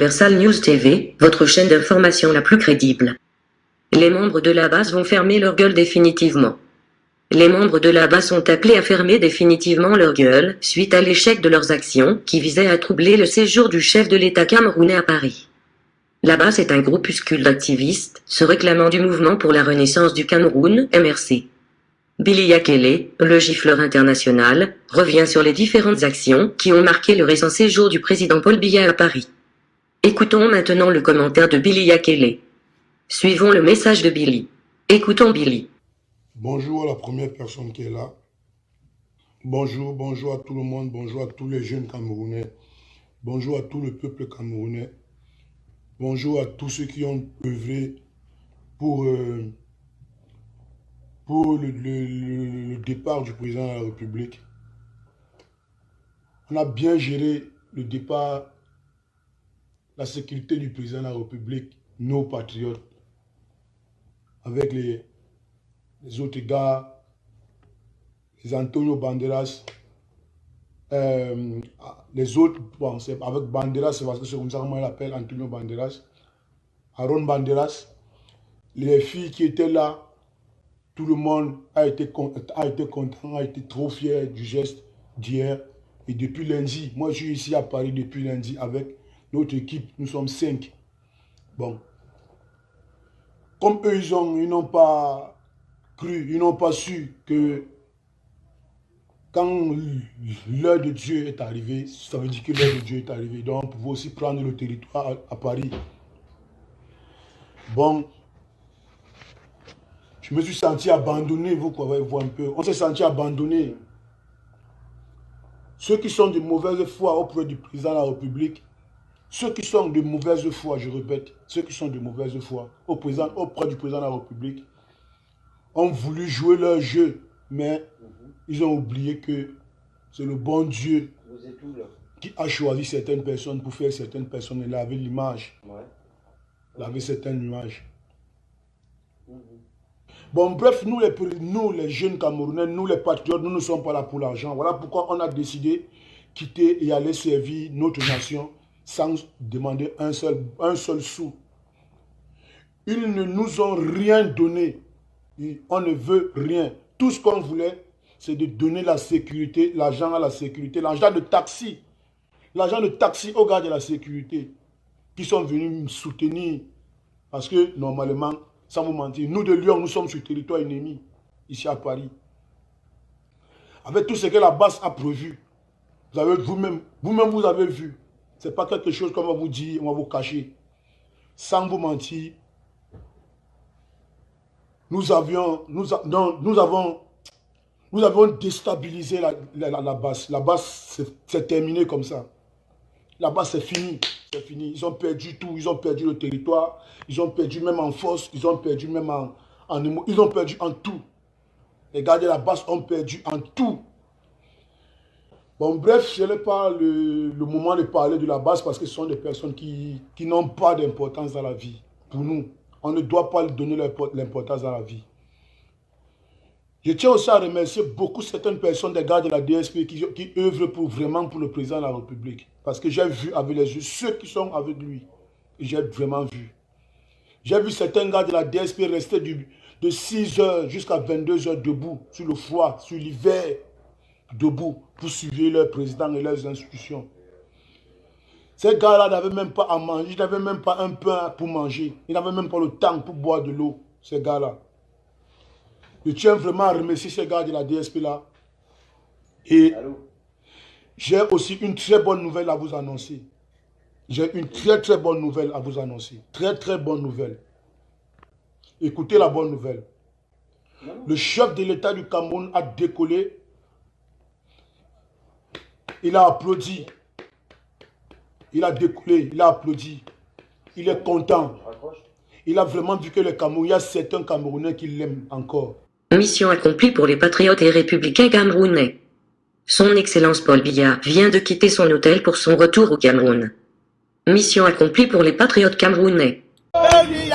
Universal News TV, votre chaîne d'information la plus crédible. Les membres de la base vont fermer leur gueule définitivement. Les membres de la base sont appelés à fermer définitivement leur gueule, suite à l'échec de leurs actions, qui visaient à troubler le séjour du chef de l'État camerounais à Paris. La base est un groupuscule d'activistes, se réclamant du mouvement pour la renaissance du Cameroun, MRC. Billy Akele, le gifleur international, revient sur les différentes actions qui ont marqué le récent séjour du président Paul Biya à Paris. Écoutons maintenant le commentaire de Billy Akele. Suivons le message de Billy. Écoutons Billy. Bonjour à la première personne qui est là. Bonjour à tout le monde, bonjour à tous les jeunes Camerounais. Bonjour à tout le peuple camerounais. Bonjour à tous ceux qui ont œuvré pour le départ du président de la République. On a bien géré le départ, la sécurité du président de la République, nos patriotes, avec les autres gars, les Antonio Banderas, les autres, bon, avec Banderas, c'est parce que c'est comme ça qu'on l'appelle, Antonio Banderas, Aaron Banderas, les filles qui étaient là, tout le monde a été content, a été trop fier du geste d'hier. Et depuis lundi, moi je suis ici à Paris depuis lundi avec notre équipe, nous sommes 5. Bon, comme eux ils n'ont pas cru, ils n'ont pas su que quand l'heure de Dieu est arrivée, ça veut dire que l'heure de Dieu est arrivée. Donc on pouvait aussi prendre le territoire à Paris. Bon, je me suis senti abandonné, vous voyez un peu. On s'est senti abandonné. Ceux qui sont de mauvaise foi auprès du président de la République, ceux qui sont de mauvaise foi, je répète, ceux qui sont de mauvaise foi auprès du président de la République, ont voulu jouer leur jeu, mais ils ont oublié que c'est le bon Dieu qui a choisi certaines personnes pour faire certaines personnes et laver l'image. Laver certaines images. Bon, bref, nous les jeunes Camerounais, nous les patriotes, nous ne sommes pas là pour l'argent. Voilà pourquoi on a décidé de quitter et aller servir notre nation sans demander un seul sou. Ils ne nous ont rien donné. On ne veut rien. Tout ce qu'on voulait, c'est de donner la sécurité, l'argent à la sécurité, l'argent de taxi. L'argent de taxi aux gars de la sécurité qui sont venus me soutenir. Parce que normalement, sans vous mentir, nous de Lyon, nous sommes sur le territoire ennemi, ici à Paris. Avec tout ce que la base a prévu, vous-même vous avez vu. Ce n'est pas quelque chose qu'on va vous dire, on va vous cacher. Sans vous mentir, nous avons déstabilisé la base. La base, c'est terminé comme ça. La base, c'est fini. C'est fini. Ils ont perdu tout. Ils ont perdu le territoire. Ils ont perdu même en force. Ils ont perdu même ils ont perdu en tout. Les gars de la base ont perdu en tout. Bon, bref, ce n'est pas le moment de parler de la base parce que ce sont des personnes qui n'ont pas d'importance dans la vie. Pour nous, on ne doit pas leur donner l'importance dans la vie. Je tiens aussi à remercier beaucoup certaines personnes, des gars de la DSP qui œuvrent vraiment pour le président de la République. Parce que j'ai vu avec les yeux ceux qui sont avec lui. Et j'ai vraiment vu. J'ai vu certains gars de la DSP rester de 6 h jusqu'à 22 h debout, sur le froid, sur l'hiver, debout, pour suivre leur président et leurs institutions. Ces gars-là n'avaient même pas à manger, ils n'avaient même pas un pain pour manger. Ils n'avaient même pas le temps pour boire de l'eau, ces gars-là. Je tiens vraiment à remercier ces gars de la DSP là. Et j'ai aussi une très bonne nouvelle à vous annoncer. J'ai une très bonne nouvelle à vous annoncer. Très bonne nouvelle. Écoutez la bonne nouvelle. Le chef de l'État du Cameroun a décollé. Il a applaudi. Il a décollé, il a applaudi. Il est content. Il a vraiment vu que le Cameroun, il y a certains Camerounais qui l'aiment encore. Mission accomplie pour les patriotes et républicains camerounais. Son Excellence Paul Biya vient de quitter son hôtel pour son retour au Cameroun. Mission accomplie pour les patriotes camerounais. Longue vie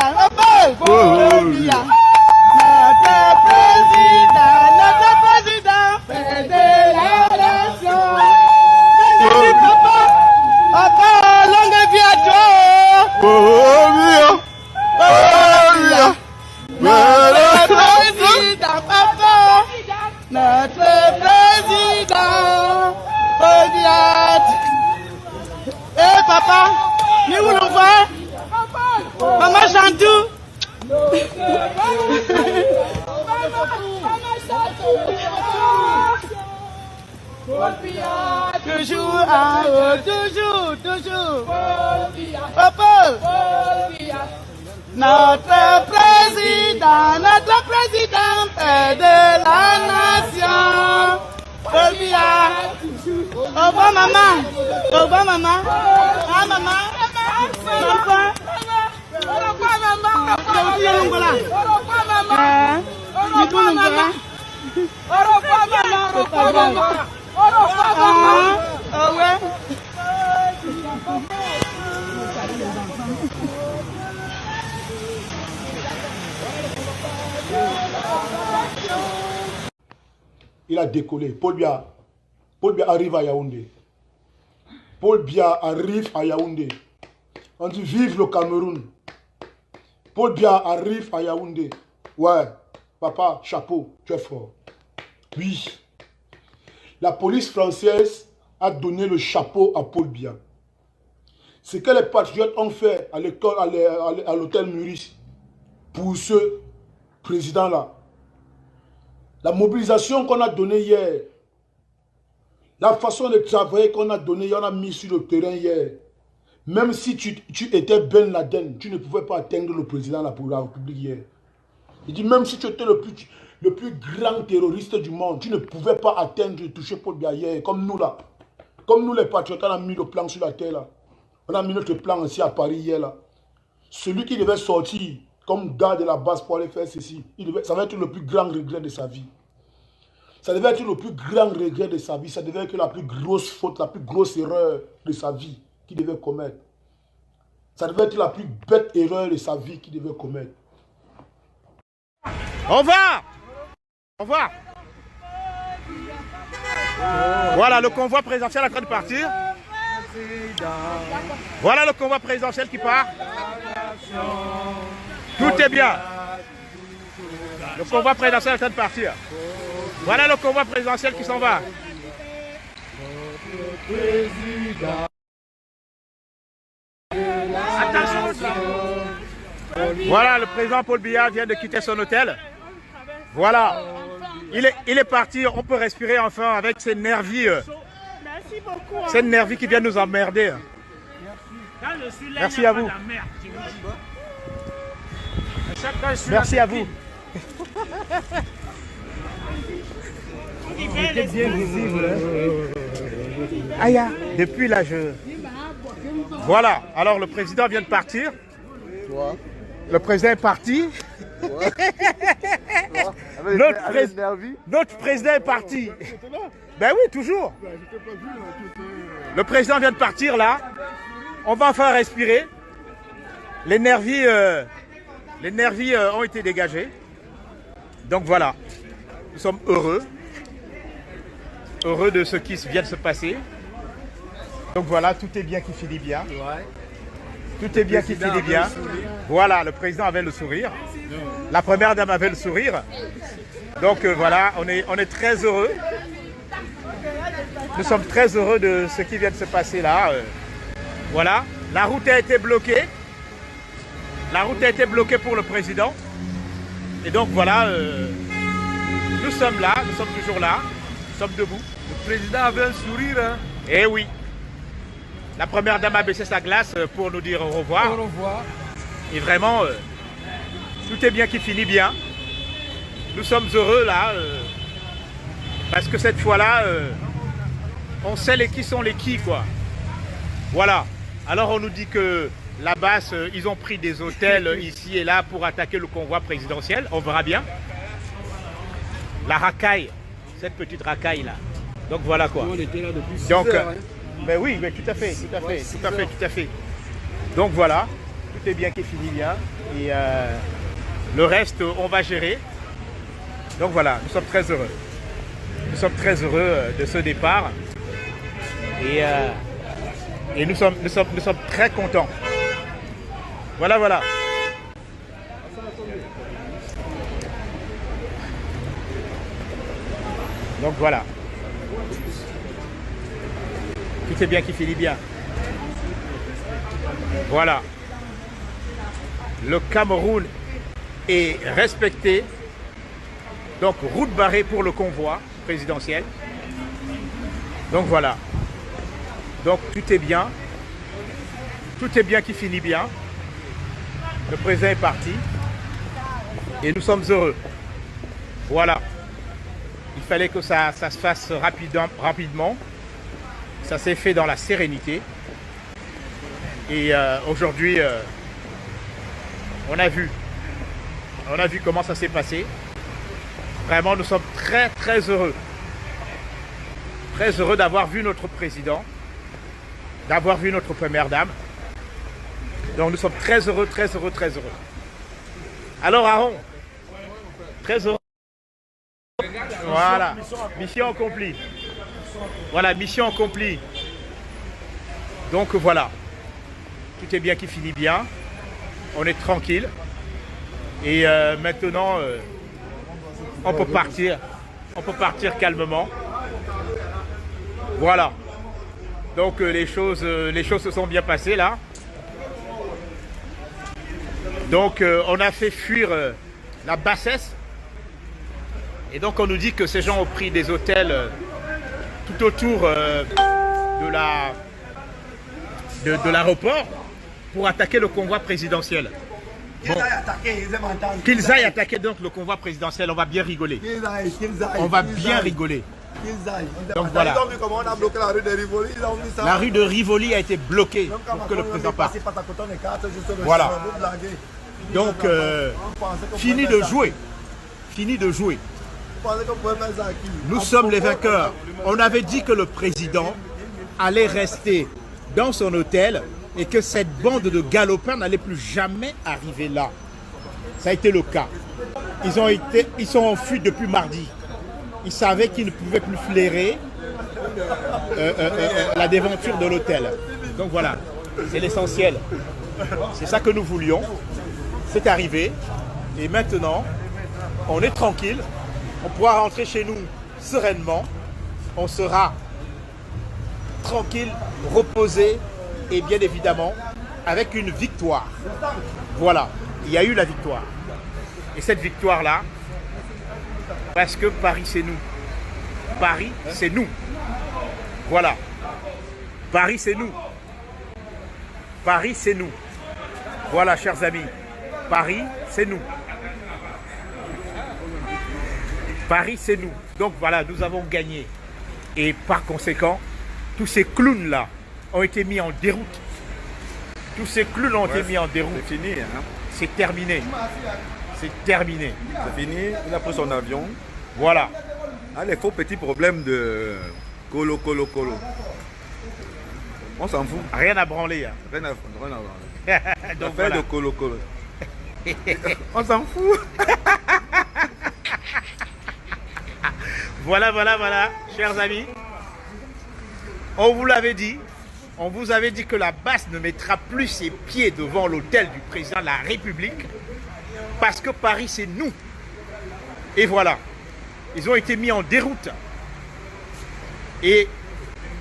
à toi. Notre président, papa, notre président, Paul Biya. Eh papa, nous voulons voir. Maman chante tout. Toujours, toujours. Papa. Notre président est de la nation. Paul Biya. Au revoir maman. Au revoir maman. Ah maman. Maman. Il a décollé. Paul Biya arrive à Yaoundé. Paul Biya arrive à Yaoundé. On dit vive le Cameroun. Paul Biya arrive à Yaoundé. Ouais, papa, chapeau, tu es fort. Oui. La police française a donné le chapeau à Paul Biya. Ce que les patriotes ont fait à l'école, à l'hôtel Muris, pour ce président-là. La mobilisation qu'on a donnée hier, la façon de travailler qu'on a donnée, on a mis sur le terrain hier. Même si tu étais Ben Laden, tu ne pouvais pas atteindre le président de la République hier. Il dit même si tu étais le plus grand terroriste du monde, tu ne pouvais pas atteindre et toucher Paul Biya hier, comme nous là. Comme nous les patriotes, on a mis le plan sur la terre là. On a mis notre plan ici à Paris hier là. Celui qui devait sortir comme gars de la base pour aller faire ceci, ça va être le plus grand regret de sa vie. Ça devait être le plus grand regret de sa vie. Ça devait être la plus grosse faute, la plus grosse erreur de sa vie qu'il devait commettre. Ça devait être la plus bête erreur de sa vie qu'il devait commettre. Au revoir. Au revoir. Voilà le convoi présidentiel en train de partir. Voilà le convoi présidentiel qui part. Tout est bien. Le convoi présidentiel est en train de partir. Voilà le convoi présidentiel qui s'en va. Attention. Voilà, le président Paul Biya vient de quitter son hôtel. Voilà. Il est parti, on peut respirer enfin avec ces nervis. Merci beaucoup. Ces nervis qui viennent nous emmerder. Merci à vous. Merci à vous. C'était bien visible. Aïe, depuis là, Voilà, alors le président vient de partir. Le président est parti. Notre président est parti. Ben oui, toujours. Le président vient de partir là. On va enfin respirer. Les nervis ont été dégagés. Donc voilà, nous sommes heureux. Heureux de ce qui vient de se passer. Donc voilà, tout est bien qui finit bien. Tout est bien qui finit bien. Voilà, le président avait le sourire. La première dame avait le sourire. Donc voilà, on est très heureux. Nous sommes très heureux de ce qui vient de se passer là. Voilà, la route a été bloquée. La route a été bloquée pour le président. Et donc voilà, nous sommes là, nous sommes toujours là. Nous sommes debout. Le président avait un sourire. Hein. Eh oui. La première dame a baissé sa glace pour nous dire au revoir. Au revoir. Et vraiment, tout est bien qui finit bien. Nous sommes heureux là. Parce que cette fois-là, on sait qui sont les qui, quoi. Voilà. Alors on nous dit que là-bas, ils ont pris des hôtels ici et là pour attaquer le convoi présidentiel. On verra bien. La racaille. Cette petite racaille là. Donc voilà quoi. On était là depuis 6 Donc, heures, hein. Ben oui, mais tout à fait. Donc voilà, tout est bien qui finit bien. Et le reste, on va gérer. Donc voilà, nous sommes très heureux. Nous sommes très heureux de ce départ. Et nous sommes très contents. Voilà. Donc voilà. Tout est bien qui finit bien. Voilà. Le Cameroun est respecté. Donc route barrée pour le convoi présidentiel. Donc voilà. Donc tout est bien. Tout est bien qui finit bien. Le président est parti. Et nous sommes heureux. Voilà. Il fallait que ça se fasse rapidement. Ça s'est fait dans la sérénité. Et aujourd'hui, on a vu comment ça s'est passé. Vraiment, nous sommes très très heureux. Très heureux d'avoir vu notre président, d'avoir vu notre première dame. Donc nous sommes très heureux, très heureux, très heureux. Alors Aaron, très heureux. Voilà, mission accomplie. Voilà, mission accomplie. Donc voilà, tout est bien qui finit bien. On est tranquille. Et maintenant, on peut partir. On peut partir calmement. Voilà. Donc les choses se sont bien passées là. Donc on a fait fuir la bassesse. Et donc on nous dit que ces gens ont pris des hôtels tout autour de l'aéroport pour attaquer le convoi présidentiel. Bon. Qu'ils aillent attaquer donc le convoi présidentiel, on va bien rigoler. On va bien rigoler. Donc voilà. Ils ont vu comment on a bloqué la rue de Rivoli. Ils ont vu ça. La rue de Rivoli a été bloquée pour que le président parte. Voilà. Donc, fini de jouer. Fini de jouer. Nous sommes les vainqueurs. On avait dit que le président allait rester dans son hôtel et que cette bande de galopins n'allait plus jamais arriver là. Ça a été le cas. Ils sont en fuite depuis mardi. Ils savaient qu'ils ne pouvaient plus flairer la déventure de l'hôtel. Donc voilà, c'est l'essentiel. C'est ça que nous voulions. C'est arrivé. Et maintenant, on est tranquille. On pourra rentrer chez nous sereinement. On sera tranquille, reposé et bien évidemment avec une victoire. Voilà, il y a eu la victoire. Et cette victoire-là, parce que Paris c'est nous. Paris c'est nous. Voilà. Paris c'est nous. Paris c'est nous. Voilà, chers amis. Paris c'est nous. Paris c'est nous. Donc voilà, nous avons gagné. Et par conséquent, tous ces clowns-là ont été mis en déroute. Tous ces clowns ont été mis en déroute. C'est fini. Hein? C'est terminé. C'est terminé. C'est fini. Il a pris son avion. Voilà. Ah, les faux petits problèmes de colo. On s'en fout. Rien à branler. Hein. Rien à branler. Donc Faire voilà. de colo. On s'en fout. Voilà, chers amis. On vous l'avait dit. On vous avait dit que la basse ne mettra plus ses pieds devant l'hôtel du président de la République parce que Paris, c'est nous. Et voilà. Ils ont été mis en déroute. Et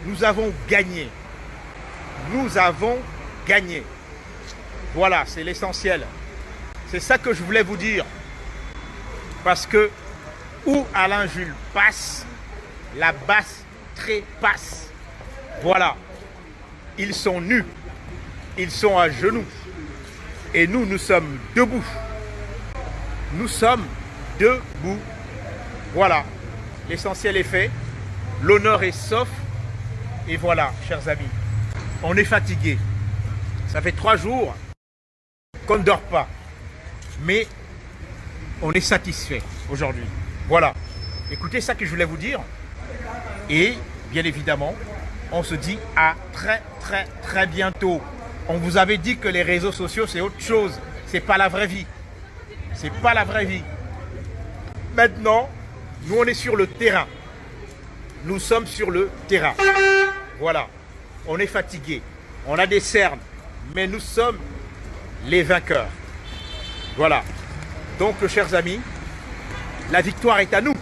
nous avons gagné. Nous avons gagné. Voilà, c'est l'essentiel. C'est ça que je voulais vous dire. Parce que où Alain Jules passe, la basse trépasse. Voilà. Ils sont nus. Ils sont à genoux. Et nous, nous sommes debout. Nous sommes debout. Voilà. L'essentiel est fait. L'honneur est sauf. Et voilà, chers amis. On est fatigué. Ça fait 3 jours qu'on ne dort pas. Mais on est satisfait aujourd'hui. Voilà. Écoutez ça que je voulais vous dire. Et bien évidemment, on se dit à très bientôt. On vous avait dit que les réseaux sociaux, c'est autre chose. C'est pas la vraie vie. C'est pas la vraie vie. Maintenant, nous, on est sur le terrain. Nous sommes sur le terrain. Voilà. On est fatigué. On a des cernes. Mais nous sommes les vainqueurs. Voilà. Donc, chers amis, la victoire est à nous.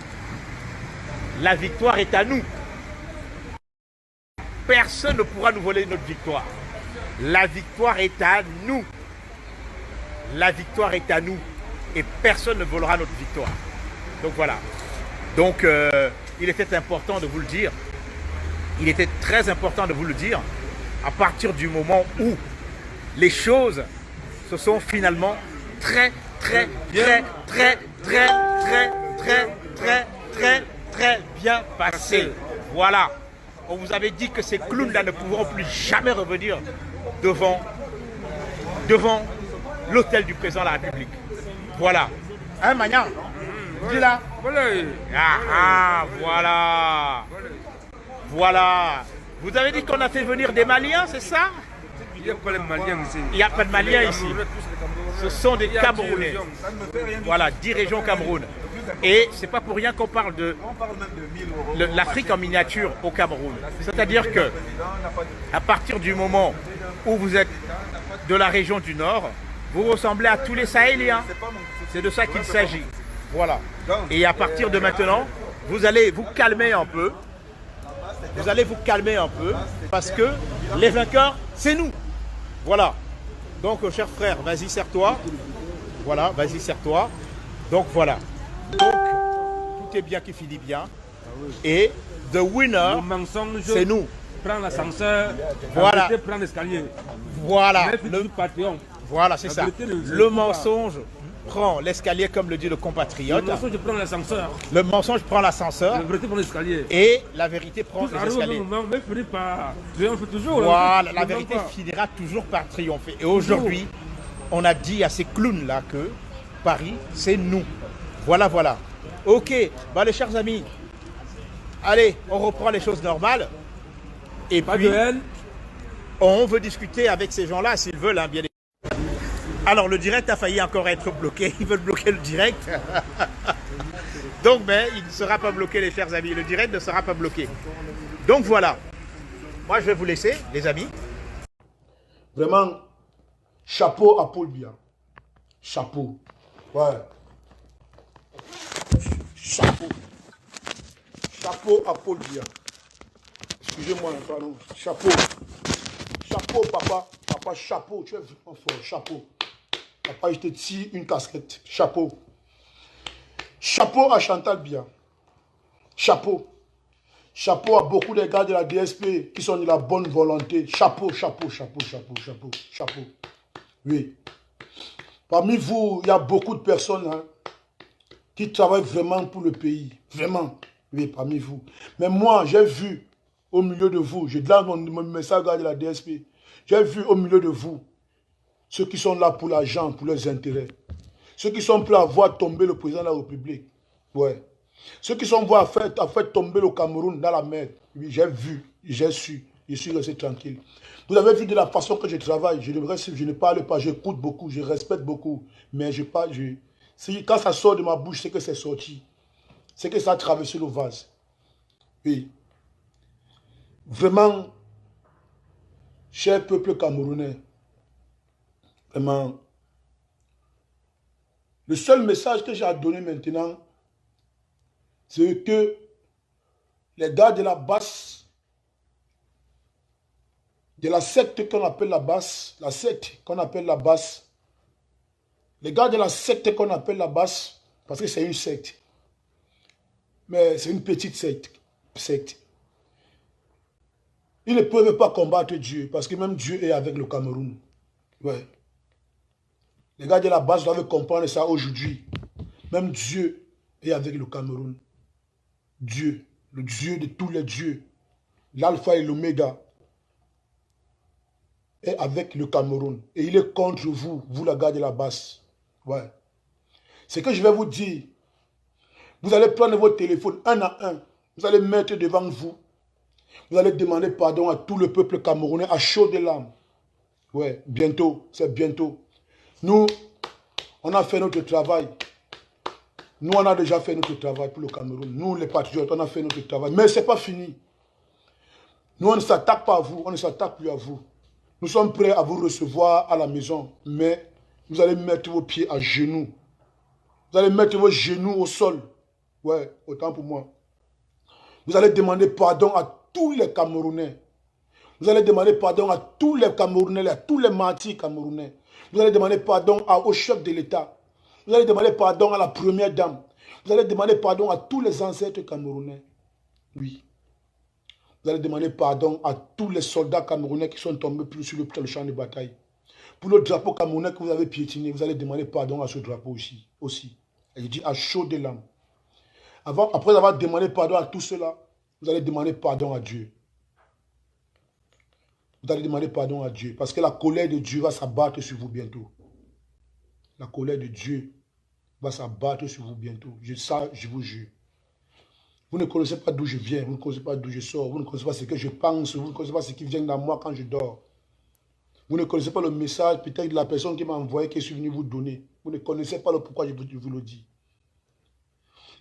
La victoire est à nous. Personne ne pourra nous voler notre victoire. La victoire est à nous. La victoire est à nous. Et personne ne volera notre victoire. Donc voilà. Donc il était important de vous le dire. Il était très important de vous le dire. À partir du moment où les choses se sont finalement très bien passées. Voilà. On vous avait dit que ces clowns-là ne pourront plus jamais revenir devant l'hôtel du président de la République. Voilà. Hein, Magnan? Dis là. Voilà. Voilà. Vous avez dit qu'on a fait venir des Maliens, c'est ça? Il n'y a pas de Maliens ici. Il n'y a pas de Maliens ici. Ce sont des Camerounais. Voilà, 10 régions Cameroun. Et c'est pas pour rien qu'on parle de l'Afrique en miniature au Cameroun. C'est-à-dire que à partir du moment où vous êtes de la région du Nord, vous ressemblez à tous les Sahéliens. C'est de ça qu'il s'agit. Voilà. Et à partir de maintenant, vous allez vous calmer un peu. Vous allez vous calmer un peu parce que les vainqueurs, c'est nous. Voilà. Donc, cher frère, vas-y, serre-toi. Voilà, vas-y, serre-toi. Donc, voilà. Donc, tout est bien qui finit bien. Et the winner, c'est nous. Prends l'ascenseur, voilà. Prends l'escalier. Voilà. Voilà, c'est ça. Le mensonge prend l'escalier, comme le dit le compatriote. Le mensonge prend l'ascenseur. Le mensonge prend l'ascenseur. La vérité prend l'escalier. Et la vérité prend les escaliers. Voilà, la vérité finira toujours par triompher. Et aujourd'hui, on a dit à ces clowns-là que Paris, c'est nous. Voilà, voilà. Ok, bah les chers amis, allez, on reprend les choses normales. Et puis, on veut discuter avec ces gens-là, s'ils veulent, hein, bien évidemment. Alors, le direct a failli encore être bloqué. Ils veulent bloquer le direct. Donc, mais il ne sera pas bloqué, les chers amis. Le direct ne sera pas bloqué. Donc, voilà. Moi, je vais vous laisser, les amis. Vraiment, chapeau à Paul Biya. Chapeau. Ouais. Chapeau. Chapeau à Paul Biya. Excusez-moi, pardon. Chapeau. Chapeau, papa. Papa, chapeau. Tu es vraiment fort. Chapeau. Papa, je te tire une casquette. Chapeau. Chapeau à Chantal Biya. Chapeau. Chapeau à beaucoup de gars de la DSP qui sont de la bonne volonté. Chapeau, chapeau, chapeau, chapeau, chapeau, chapeau. Oui. Parmi vous, il y a beaucoup de personnes hein, qui travaillent vraiment pour le pays. Vraiment. Oui, parmi vous. Mais moi, j'ai vu au milieu de vous, je donne mon message de la DSP, j'ai vu au milieu de vous ceux qui sont là pour l'argent, pour leurs intérêts. Ceux qui sont prêts à voir tomber le président de la République. Ouais. Ceux qui sont prêts à faire tomber le Cameroun dans la mer. Oui, j'ai vu, j'ai su, je suis resté tranquille. Vous avez vu de la façon que je travaille. Je ne parle pas, j'écoute beaucoup, je respecte beaucoup. Mais quand ça sort de ma bouche, c'est que c'est sorti. C'est que ça a traversé le vase. Oui. Vraiment, cher peuple camerounais, vraiment, le seul message que j'ai à donner maintenant, c'est que les gars de la basse, de la secte qu'on appelle la basse, les gars de la secte qu'on appelle la basse, parce que c'est une secte, mais c'est une petite secte. Ils ne peuvent pas combattre Dieu, parce que même Dieu est avec le Cameroun. Ouais. Les gars de la base doivent comprendre ça aujourd'hui. Même Dieu est avec le Cameroun. Dieu, le Dieu de tous les dieux, l'alpha et l'oméga, est avec le Cameroun. Et il est contre vous, vous les gars de la base. Ouais. Ce que je vais vous dire, vous allez prendre votre téléphone un à un, vous allez mettre devant vous, vous allez demander pardon à tout le peuple camerounais à chaud de larmes. Ouais, bientôt, c'est bientôt. Nous, on a fait notre travail. Nous, on a déjà fait notre travail pour le Cameroun. Nous, les patriotes, on a fait notre travail. Mais ce n'est pas fini. Nous, on ne s'attaque pas à vous, on ne s'attaque plus à vous. Nous sommes prêts à vous recevoir à la maison, mais vous allez mettre vos pieds à genoux. Vous allez mettre vos genoux au sol. Ouais, autant pour moi. Vous allez demander pardon à tous les Camerounais. Vous allez demander pardon à tous les Camerounais, à tous les martyrs camerounais. Vous allez demander pardon au chef de l'État. Vous allez demander pardon à la première dame. Vous allez demander pardon à tous les ancêtres camerounais. Oui. Vous allez demander pardon à tous les soldats camerounais qui sont tombés sur le champ de bataille. Pour le drapeau camerounais que vous avez piétiné, vous allez demander pardon à ce drapeau aussi. Et il dit à chaud de l'âme. Après avoir demandé pardon à tout cela, vous allez demander pardon à Dieu. Vous allez demander pardon à Dieu. Parce que la colère de Dieu va s'abattre sur vous bientôt. La colère de Dieu va s'abattre sur vous bientôt. Ça, je vous jure. Vous ne connaissez pas d'où je viens. Vous ne connaissez pas d'où je sors. Vous ne connaissez pas ce que je pense. Vous ne connaissez pas ce qui vient dans moi quand je dors. Vous ne connaissez pas le message peut-être de la personne qui m'a envoyé, qui est venue vous donner. Vous ne connaissez pas le pourquoi je vous le dis.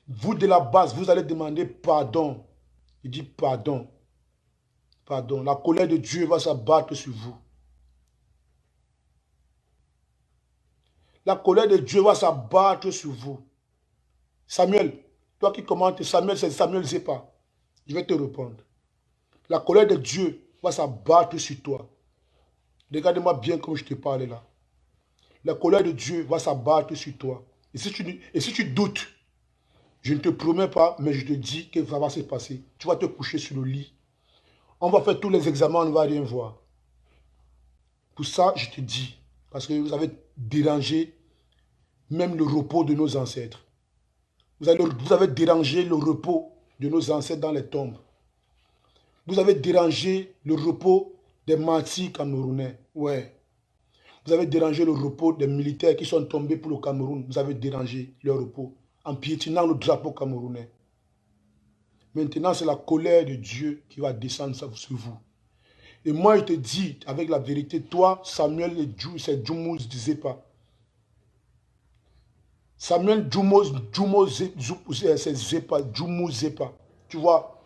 Vous, de la base, vous allez demander pardon. Il dit pardon. Pardon. La colère de Dieu va s'abattre sur vous. La colère de Dieu va s'abattre sur vous. Samuel, toi qui commentes, Samuel, c'est Samuel Zepa. Je vais te répondre. La colère de Dieu va s'abattre sur toi. Regarde-moi bien comme je te parle là. La colère de Dieu va s'abattre sur toi. Et si tu doutes, je ne te promets pas, mais je te dis que ça va se passer. Tu vas te coucher sur le lit. On va faire tous les examens, on ne va rien voir. Pour ça, je te dis, parce que vous avez dérangé même le repos de nos ancêtres. Vous avez dérangé le repos de nos ancêtres dans les tombes. Vous avez dérangé le repos des martyrs camerounais. Ouais. Vous avez dérangé le repos des militaires qui sont tombés pour le Cameroun. Vous avez dérangé leur repos en piétinant le drapeau camerounais. Maintenant, c'est la colère de Dieu qui va descendre sur vous. Et moi, je te dis, avec la vérité, toi, Samuel et c'est Djoumou Zepa. Samuel Djoumou c'est Zepa, Djoumou Zepa. Tu vois,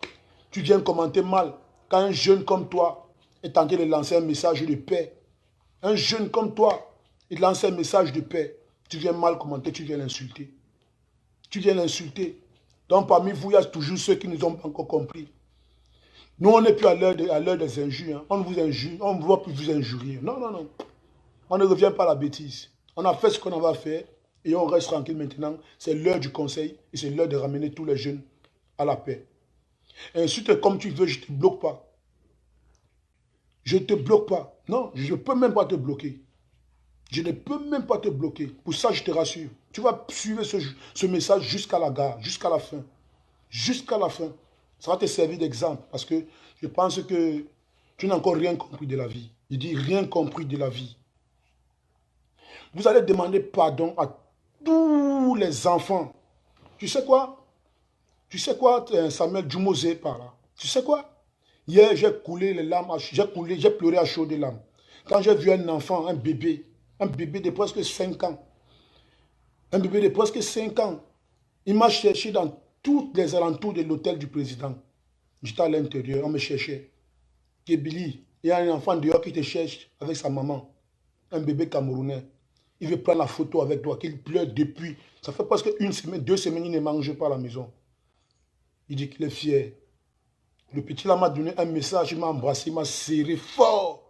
tu viens commenter mal. Quand un jeune comme toi est tenté de lancer un message de paix, un jeune comme toi, il lance un message de paix, tu viens mal commenter, tu viens l'insulter. Tu viens l'insulter. Donc parmi vous, il y a toujours ceux qui ne nous ont pas encore compris. Nous, on n'est plus à l'heure des injures. Hein. On vous injure, on ne va plus vous injurier. Non, non, non. On ne revient pas à la bêtise. On a fait ce qu'on va faire et on reste tranquille maintenant. C'est l'heure du conseil et c'est l'heure de ramener tous les jeunes à la paix. Et ensuite, comme tu veux, je ne te bloque pas. Je ne te bloque pas. Non, je ne peux même pas te bloquer. Je ne peux même pas te bloquer. Pour ça, je te rassure. Tu vas suivre ce message jusqu'à la gare, jusqu'à la fin. Jusqu'à la fin. Ça va te servir d'exemple. Parce que je pense que tu n'as encore rien compris de la vie. Je dis rien compris de la vie. Vous allez demander pardon à tous les enfants. Tu sais quoi? Tu sais quoi, Samuel Djoumosé par là? Tu sais quoi? Hier, j'ai coulé les larmes, j'ai pleuré à chaudes larmes. Quand j'ai vu un enfant, un bébé de presque 5 ans, un bébé de presque 5 ans, il m'a cherché dans tous les alentours de l'hôtel du président. J'étais à l'intérieur, on me cherchait. Kébili, il y a un enfant dehors qui te cherche avec sa maman, un bébé camerounais. Il veut prendre la photo avec toi, qu'il pleure depuis. Ça fait presque 1 semaine, 2 semaines, il ne mange pas à la maison. Il dit qu'il est fier. Le petit là m'a donné un message, il m'a embrassé, il m'a serré fort.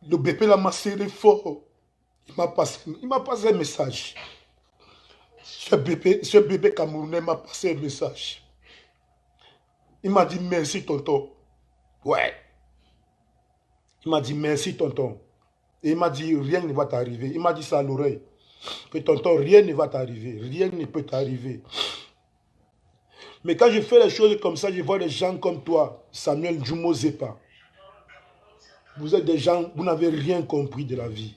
Le bébé là m'a serré fort. Il m'a passé un message. Ce bébé camerounais m'a passé un message. Il m'a dit merci tonton. Ouais. Il m'a dit merci tonton. Et il m'a dit rien ne va t'arriver. Il m'a dit ça à l'oreille. Que tonton, rien ne va t'arriver. Rien ne peut t'arriver. Mais quand je fais les choses comme ça, je vois des gens comme toi, Samuel Djoumou Zepa. Vous êtes des gens, vous n'avez rien compris de la vie.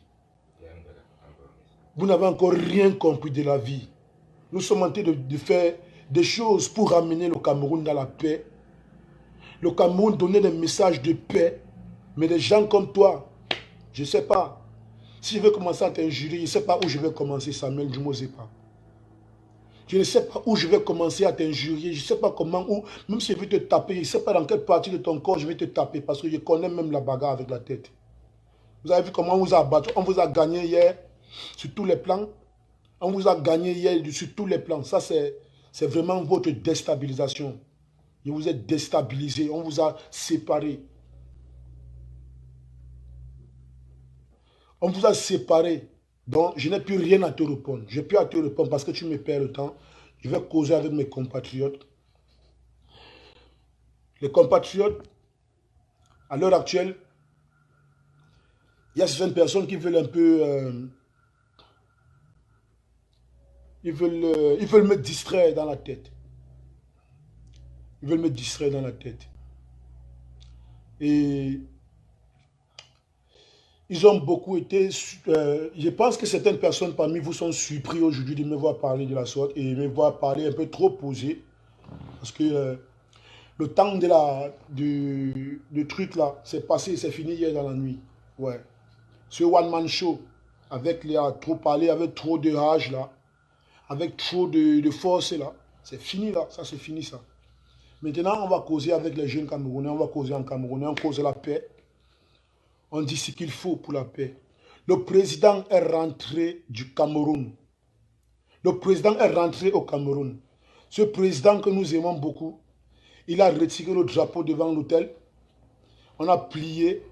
Vous n'avez encore rien compris de la vie. Nous sommes en train de faire des choses pour ramener le Cameroun dans la paix. Le Cameroun donner des messages de paix. Mais des gens comme toi, je ne sais pas. Si je veux commencer à t'injurier, je ne sais pas où je vais commencer, Samuel Djoumou Zepa. Je ne sais pas où je vais commencer à t'injurier. Je ne sais pas comment, où, même si je vais te taper, je ne sais pas dans quelle partie de ton corps je vais te taper parce que je connais même la bagarre avec la tête. Vous avez vu comment on vous a battu? On vous a gagné hier sur tous les plans. On vous a gagné hier sur tous les plans. Ça, c'est vraiment votre déstabilisation. Vous vous êtes déstabilisé. On vous a séparé. On vous a séparé. Donc, je n'ai plus rien à te répondre. Je n'ai plus à te répondre parce que tu me perds le temps. Je vais causer avec mes compatriotes. Les compatriotes, à l'heure actuelle, il y a certaines personnes qui veulent un peu... ils veulent me distraire dans la tête. Ils veulent me distraire dans la tête. Et ils ont beaucoup été... je pense que certaines personnes parmi vous sont surpris aujourd'hui de me voir parler de la sorte et me voir parler un peu trop posé. Parce que le temps du truc là, c'est passé, c'est fini hier dans la nuit. Ouais. Ce one-man show, avec trop parlé, avec trop de rage là, avec trop de force là, c'est fini là, ça c'est fini ça. Maintenant, on va causer avec les jeunes Camerounais, on va causer en Camerounais, on cause la paix. On dit ce qu'il faut pour la paix. Le président est rentré du Cameroun. Le président est rentré au Cameroun. Ce président que nous aimons beaucoup, il a retiré le drapeau devant l'hôtel. On a plié.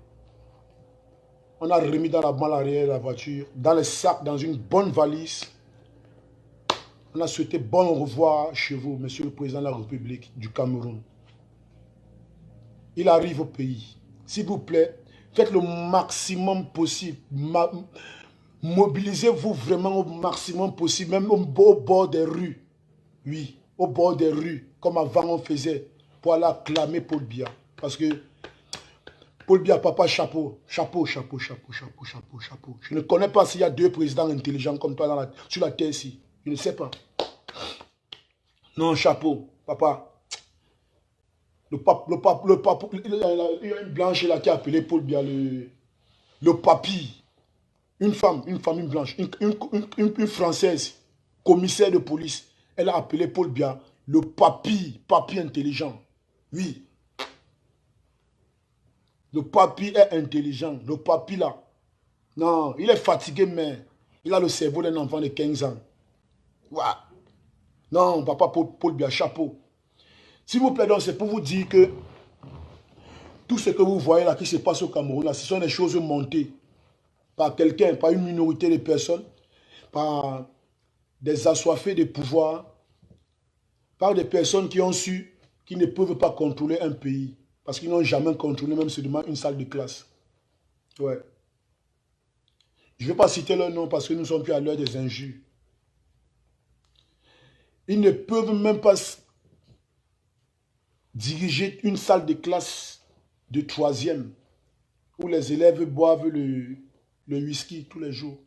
On a remis dans la malle arrière de la voiture, dans les sacs, dans une bonne valise. On a souhaité bon au revoir chez vous, monsieur le président de la République du Cameroun. Il arrive au pays. S'il vous plaît, faites le maximum possible. Mobilisez-vous vraiment au maximum possible, même au bord des rues. Oui, au bord des rues, comme avant on faisait, pour aller acclamer Paul Biya. Parce que Paul Biya, papa, chapeau, chapeau, chapeau, chapeau, chapeau, chapeau, chapeau. Je ne connais pas s'il y a deux présidents intelligents comme toi sur la terre ici. Je ne sais pas. Non, chapeau, papa. Le pape, il y a une blanche là qui a appelé Paul Biya le papy. Une femme blanche, une française, commissaire de police. Elle a appelé Paul Biya le papy intelligent. Oui. Le papy est intelligent. Le papy là. Non, il est fatigué, mais il a le cerveau d'un enfant de 15 ans. Ouais. Non, papa Paul Biya, chapeau. S'il vous plaît, donc, c'est pour vous dire que tout ce que vous voyez là qui se passe au Cameroun, là, ce sont des choses montées par quelqu'un, par une minorité de personnes, par des assoiffés de pouvoir, par des personnes qui ont su qu'ils ne peuvent pas contrôler un pays. Parce qu'ils n'ont jamais contrôlé même seulement une salle de classe. Ouais. Je ne vais pas citer leur nom parce que nous ne sommes plus à l'heure des injures. Ils ne peuvent même pas diriger une salle de classe de 3e où les élèves boivent le whisky tous les jours.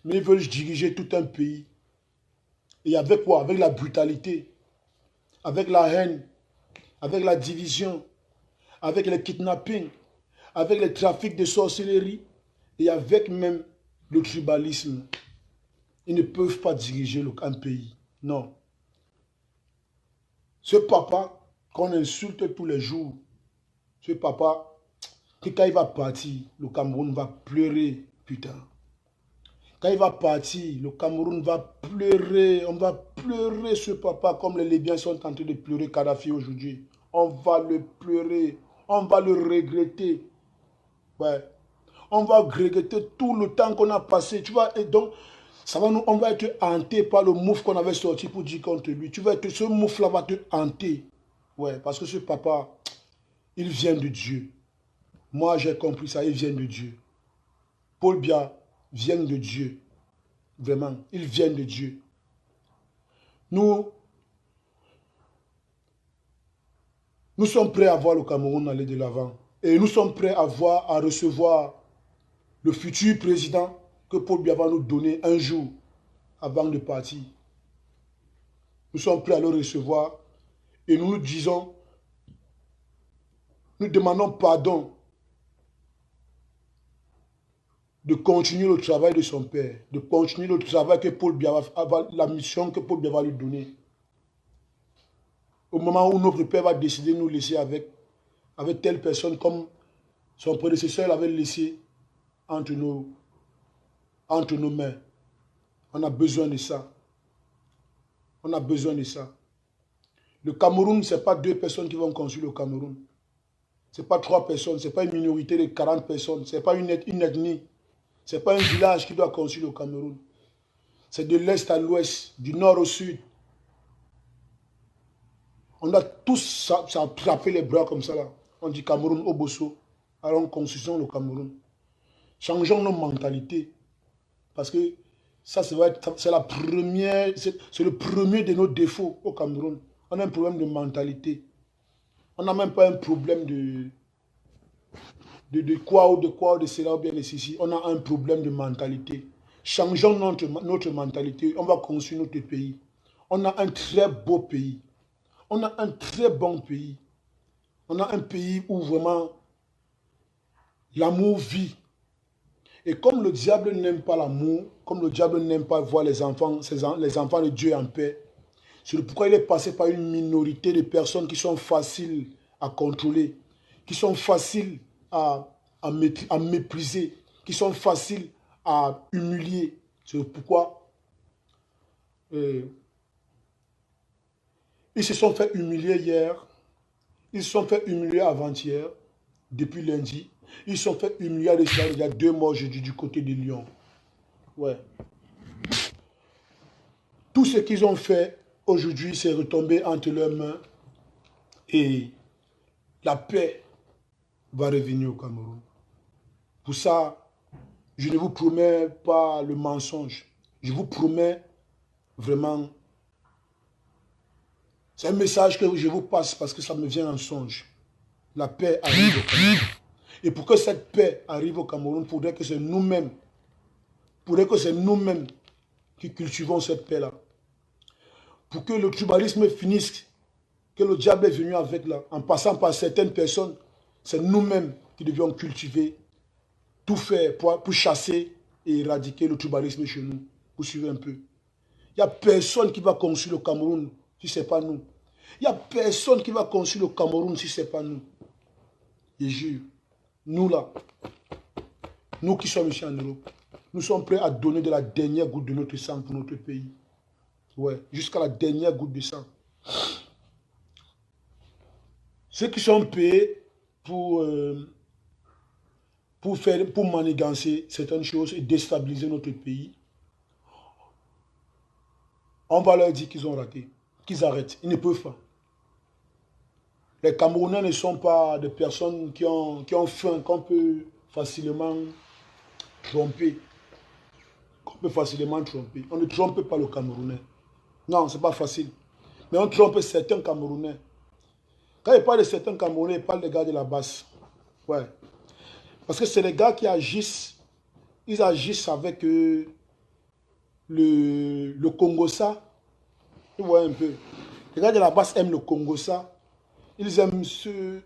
Mais ils veulent diriger tout un pays. Et avec quoi? Avec la brutalité, avec la haine, avec la division, avec les kidnappings, avec les trafics de sorcellerie et avec même le tribalisme. Ils ne peuvent pas diriger un pays. Non. Ce papa qu'on insulte tous les jours, ce papa, que quand il va partir, le Cameroun va pleurer, putain. Quand il va partir, le Cameroun va pleurer. On va pleurer ce papa comme les Libyens sont en train de pleurer Kadhafi aujourd'hui. On va le pleurer. On va le regretter. Ouais. On va regretter tout le temps qu'on a passé. Tu vois, et donc, on va être hanté par le mouf qu'on avait sorti pour dire contre lui. Tu vas être, ce mouf-là va te hanter. Ouais, parce que ce papa, il vient de Dieu. Moi, j'ai compris ça, il vient de Dieu. Paul Biya vient de Dieu. Vraiment, il vient de Dieu. Nous sommes prêts à voir le Cameroun aller de l'avant. Et nous sommes prêts à recevoir le futur président que Paul Biya va nous donner un jour avant de partir. Nous sommes prêts à le recevoir et nous disons, nous demandons pardon de continuer le travail de son père, de continuer le travail que Paul Biya va, la mission que Paul Biya va lui donner. Au moment où notre père va décider de nous laisser avec telle personne comme son prédécesseur l'avait laissé entre nos mains. On a besoin de ça. On a besoin de ça. Le Cameroun, ce n'est pas 2 personnes qui vont construire le Cameroun. Ce n'est pas 3 personnes, ce n'est pas une minorité de 40 personnes, ce n'est pas une ethnie. Ce n'est pas un village qui doit construire le Cameroun. C'est de l'est à l'ouest, du nord au sud. On a tous attrapé les bras comme ça là. On dit Cameroun au Bosso. Alors construisons le Cameroun. Changeons nos mentalités. Parce que ça, c'est le premier de nos défauts au Cameroun. On a un problème de mentalité. On n'a même pas un problème de quoi ou de cela ou bien de ceci. On a un problème de mentalité. Changeons notre mentalité. On va construire notre pays. On a un très beau pays. On a un très bon pays. On a un pays où vraiment l'amour vit. Et comme le diable n'aime pas l'amour, comme le diable n'aime pas voir les enfants de Dieu en paix, c'est pourquoi il est passé par une minorité de personnes qui sont faciles à contrôler, qui sont faciles à mépriser, qui sont faciles à humilier. C'est pourquoi ils se sont fait humilier hier, ils se sont fait humilier avant-hier, depuis lundi. Ils se sont fait humilier il y a 2 mois jeudi du côté de Lyon. Ouais. Tout ce qu'ils ont fait aujourd'hui, c'est retombé entre leurs mains. Et la paix va revenir au Cameroun. Pour ça, je ne vous promets pas le mensonge. Je vous promets vraiment. C'est un message que je vous passe parce que ça me vient en songe. La paix arrive au Cameroun. Et pour que cette paix arrive au Cameroun, il faudrait que c'est nous-mêmes qui cultivons cette paix-là. Pour que le tribalisme finisse, que le diable est venu avec là, en passant par certaines personnes, c'est nous-mêmes qui devions cultiver, tout faire pour chasser et éradiquer le tribalisme chez nous. Vous suivez un peu. Il n'y a personne qui va construire le Cameroun si ce n'est pas nous. Il n'y a personne qui va construire le Cameroun si ce n'est pas nous. Je jure. Nous là, nous qui sommes ici en Europe, nous sommes prêts à donner de la dernière goutte de notre sang pour notre pays. Ouais, jusqu'à la dernière goutte de sang. Ceux qui sont payés pour manigancer certaines choses et déstabiliser notre pays, on va leur dire qu'ils ont raté, qu'ils arrêtent. Ils ne peuvent pas. Les Camerounais ne sont pas des personnes qui ont faim, qu'on peut facilement tromper. On ne trompe pas le Camerounais. Non, ce n'est pas facile. Mais on trompe certains Camerounais. Quand il parle de certains Camerounais, il parle des gars de la basse. Ouais. Parce que c'est les gars qui agissent. Ils agissent avec le Congossa. Vous voyez un peu. Les gars de la basse aiment le Congossa. Ils aiment se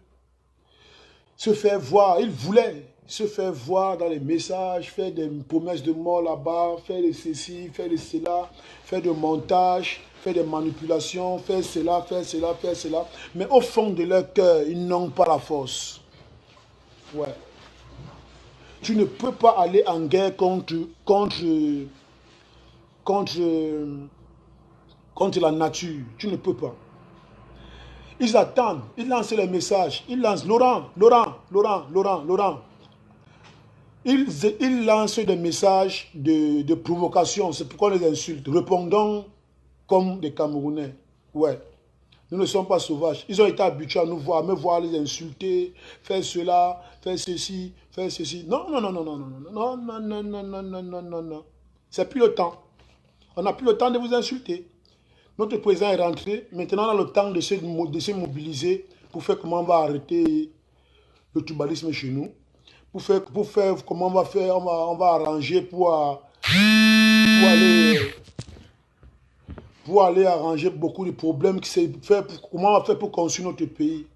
faire voir. Ils voulaient se faire voir dans les messages, faire des promesses de mort là-bas, faire de ceci, faire de cela, faire de montage, faire des manipulations, faire cela, faire cela, faire cela. Mais au fond de leur cœur, ils n'ont pas la force. Ouais. Tu ne peux pas aller en guerre contre la nature. Tu ne peux pas. Ils attendent, ils lancent les messages, ils lancent Laurent. Ils lancent des messages de provocation, c'est pourquoi on les insulte. Répondons comme des Camerounais. Ouais, nous ne sommes pas sauvages. Ils ont été habitués à nous voir, à me voir les insulter, faire cela, faire ceci, faire ceci. Non. C'est plus le temps. On n'a plus le temps de vous insulter. Notre président est rentré. Maintenant, on a le temps de se mobiliser pour faire comment on va arrêter le tribalisme chez nous. Pour faire comment on va faire, on va arranger pour aller arranger beaucoup de problèmes. Comment on va faire pour construire notre pays.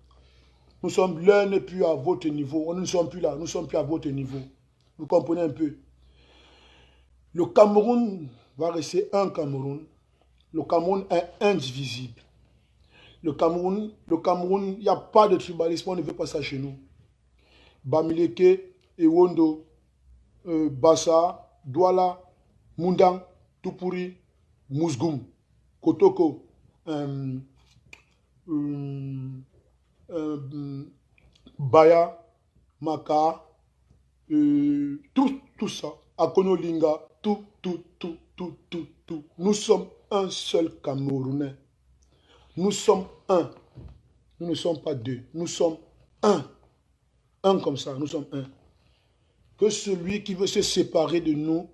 L'un n'est plus à votre niveau. Nous ne sommes plus là. Nous ne sommes plus à votre niveau. Vous comprenez un peu. Le Cameroun va rester un Cameroun. Le Cameroun est indivisible. Le Cameroun, il n'y a pas de tribalisme, on ne veut pas ça chez nous. Bamileke, Ewondo, Bassa, Douala, Mundang, Tupuri, Mousgoum, Kotoko, Baya, Maka, tout ça, Akonolinga, tout. Nous sommes un seul Camerounais. Nous sommes un. Nous ne sommes pas deux. Nous sommes un. Un comme ça, nous sommes un. Que celui qui veut se séparer de nous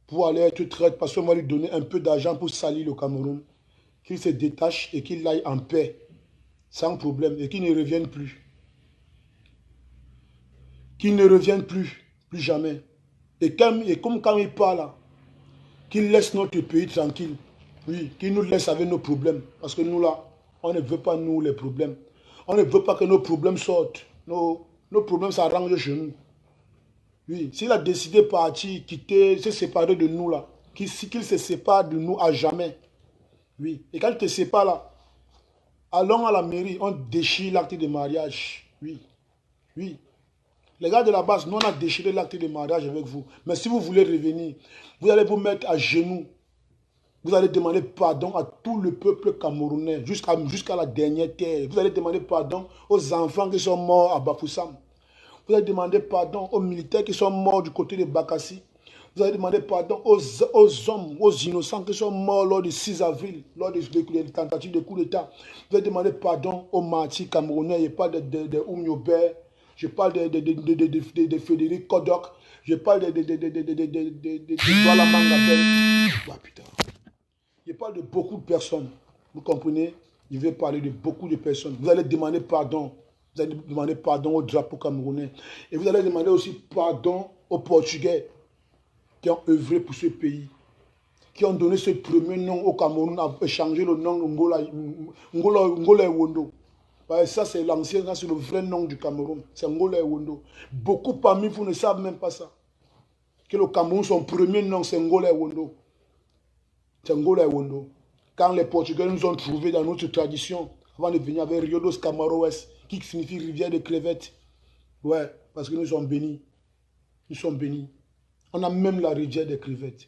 pour aller être traite, parce qu'on va lui donner un peu d'argent pour salir le Cameroun, qu'il se détache et qu'il aille en paix, sans problème, et qu'il ne revienne plus. Qu'il ne revienne plus jamais. Et comme quand il parle, qu'il laisse notre pays tranquille. Oui, qu'il nous laisse avec nos problèmes. Parce que nous là, on ne veut pas nous les problèmes. On ne veut pas que nos problèmes sortent. Nos problèmes s'arrangent chez nous. Oui, s'il a décidé de partir, quitter, se séparer de nous là, qu'il se sépare de nous à jamais. Oui, et quand il te sépare là, allons à la mairie, on déchire l'acte de mariage. Oui, oui. Les gars de la base, nous on a déchiré l'acte de mariage avec vous. Mais si vous voulez revenir, vous allez vous mettre à genoux. Vous allez demander pardon à tout le peuple camerounais, jusqu'à la dernière terre. Vous allez demander pardon aux enfants qui sont morts à Bafoussam. Vous allez demander pardon aux militaires qui sont morts du côté de Bakassi. Vous allez demander pardon aux hommes, aux innocents qui sont morts lors du 6 avril, lors des tentatives de coup d'État. Vous allez demander pardon aux martyrs camerounais. Je parle de Oumyobert, je parle de Frédéric Kodok, je parle de Douala Mangabel. Ah, putain. Je parle de beaucoup de personnes. Vous comprenez? Je vais parler de beaucoup de personnes. Vous allez demander pardon. Vous allez demander pardon au drapeau camerounais. Et vous allez demander aussi pardon aux Portugais qui ont œuvré pour ce pays, qui ont donné ce premier nom au Cameroun, à changer le nom Ngola Ewondo. Ça, c'est l'ancien, c'est le vrai nom du Cameroun. C'est Ngola Ewondo. Beaucoup parmi vous ne savent même pas ça. Que le Cameroun, son premier nom, c'est Ngola Ewondo. C'est Ngola Ewondo. Quand les Portugais nous ont trouvés dans notre tradition, avant de venir avec Rio dos Camaroes, qui signifie rivière de crevettes. Ouais, parce que nous sommes bénis. Nous sommes bénis. On a même la rivière des crevettes.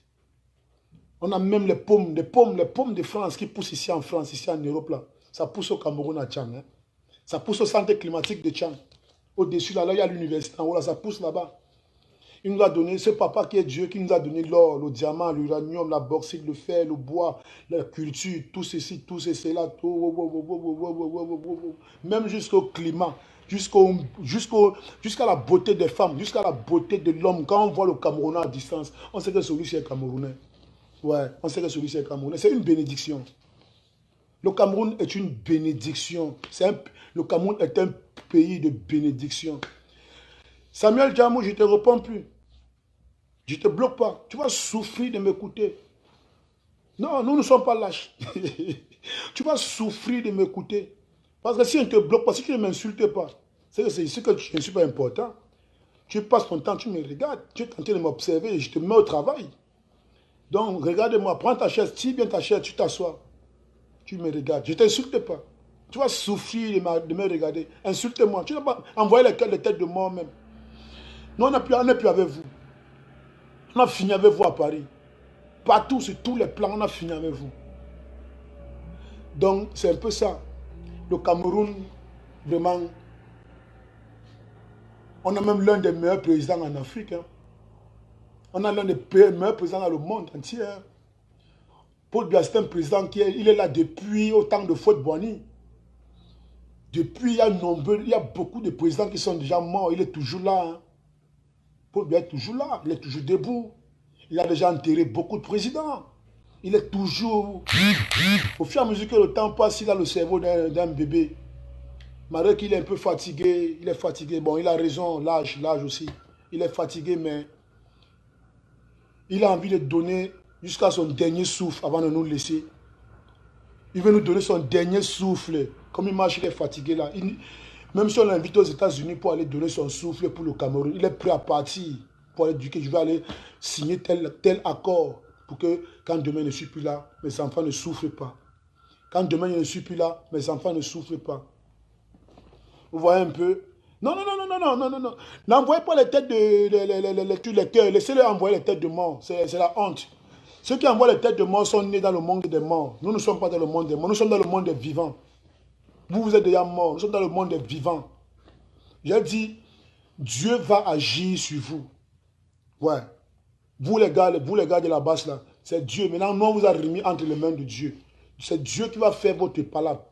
On a même les pommes de France qui poussent ici en France, ici en Europe là. Ça pousse au Cameroun à Tchang. Hein. Ça pousse au centre climatique de Tchang. Au-dessus là, il y a l'université en haut là, ça pousse là-bas. Il nous a donné, ce papa qui est Dieu, qui nous a donné l'or, le diamant, l'uranium, la bauxite, le fer, le bois, la culture, tout ceci, tout ceci là, tout, même jusqu'au climat, jusqu'à la beauté des femmes, jusqu'à la beauté de l'homme. Quand on voit le Camerounais à distance, on sait que celui-ci est Camerounais. Ouais, on sait que celui-ci est Camerounais. C'est une bénédiction. Le Cameroun est une bénédiction. Le Cameroun est un pays de bénédiction. Samuel Djamou, je ne te réponds plus. Je ne te bloque pas. Tu vas souffrir de m'écouter. Non, nous ne sommes pas lâches. Tu vas souffrir de m'écouter. Parce que si je ne te bloque pas, si tu ne m'insultes pas, c'est que c'est ici que je ne suis pas important. Tu passes ton temps, tu me regardes. Tu es en train de m'observer et je te mets au travail. Donc, regarde-moi. Prends ta chaise. Tire bien ta chaise. Tu t'assois. Tu me regardes. Je ne t'insulte pas. Tu vas souffrir de me regarder. Insulte-moi. Tu n'as pas envoyé les têtes de mort même. Non, on n'est plus avec vous. On a fini avec vous à Paris. Partout, sur tous les plans, on a fini avec vous. Donc, c'est un peu ça. Le Cameroun, vraiment, on a même l'un des meilleurs présidents en Afrique. Hein. On a l'un des meilleurs présidents dans le monde entier. Hein. Paul Biya, c'est un président il est là depuis au temps de Fouad Boigny. Depuis, il y a beaucoup de présidents qui sont déjà morts. Il est toujours là. Hein. Paul Biya est toujours là. Il est toujours debout. Il a déjà enterré beaucoup de présidents. Il est toujours... Au fur et à mesure que le temps passe, il a le cerveau d'un bébé. Malgré qu'il est un peu fatigué. Il est fatigué. Bon, il a raison. L'âge aussi. Il est fatigué, mais... Il a envie de donner jusqu'à son dernier souffle avant de nous laisser. Il veut nous donner son dernier souffle. Comme il marche, il est fatigué là. Même si on l'invite aux États-Unis pour aller donner son souffle pour le Cameroun, il est prêt à partir. pour aller éduquer, je vais aller signer tel accord pour que quand demain je ne suis plus là, mes enfants ne souffrent pas. Quand demain je ne suis plus là, mes enfants ne souffrent pas. Vous voyez un peu? Non, non, non, non, non, non, non, non. N'envoyez pas les têtes les cœurs. Laissez-les envoyer les têtes de mort. C'est la honte. Ceux qui envoient les têtes de mort sont nés dans le monde des morts. Nous ne sommes pas dans le monde des morts. Nous sommes dans le monde des vivants. Vous, vous êtes déjà morts. Nous sommes dans le monde des vivants. J'ai dit, Dieu va agir sur vous. Ouais. Vous les gars de la base là, c'est Dieu. Maintenant, nous, on vous a remis entre les mains de Dieu. C'est Dieu qui va faire votre palabre.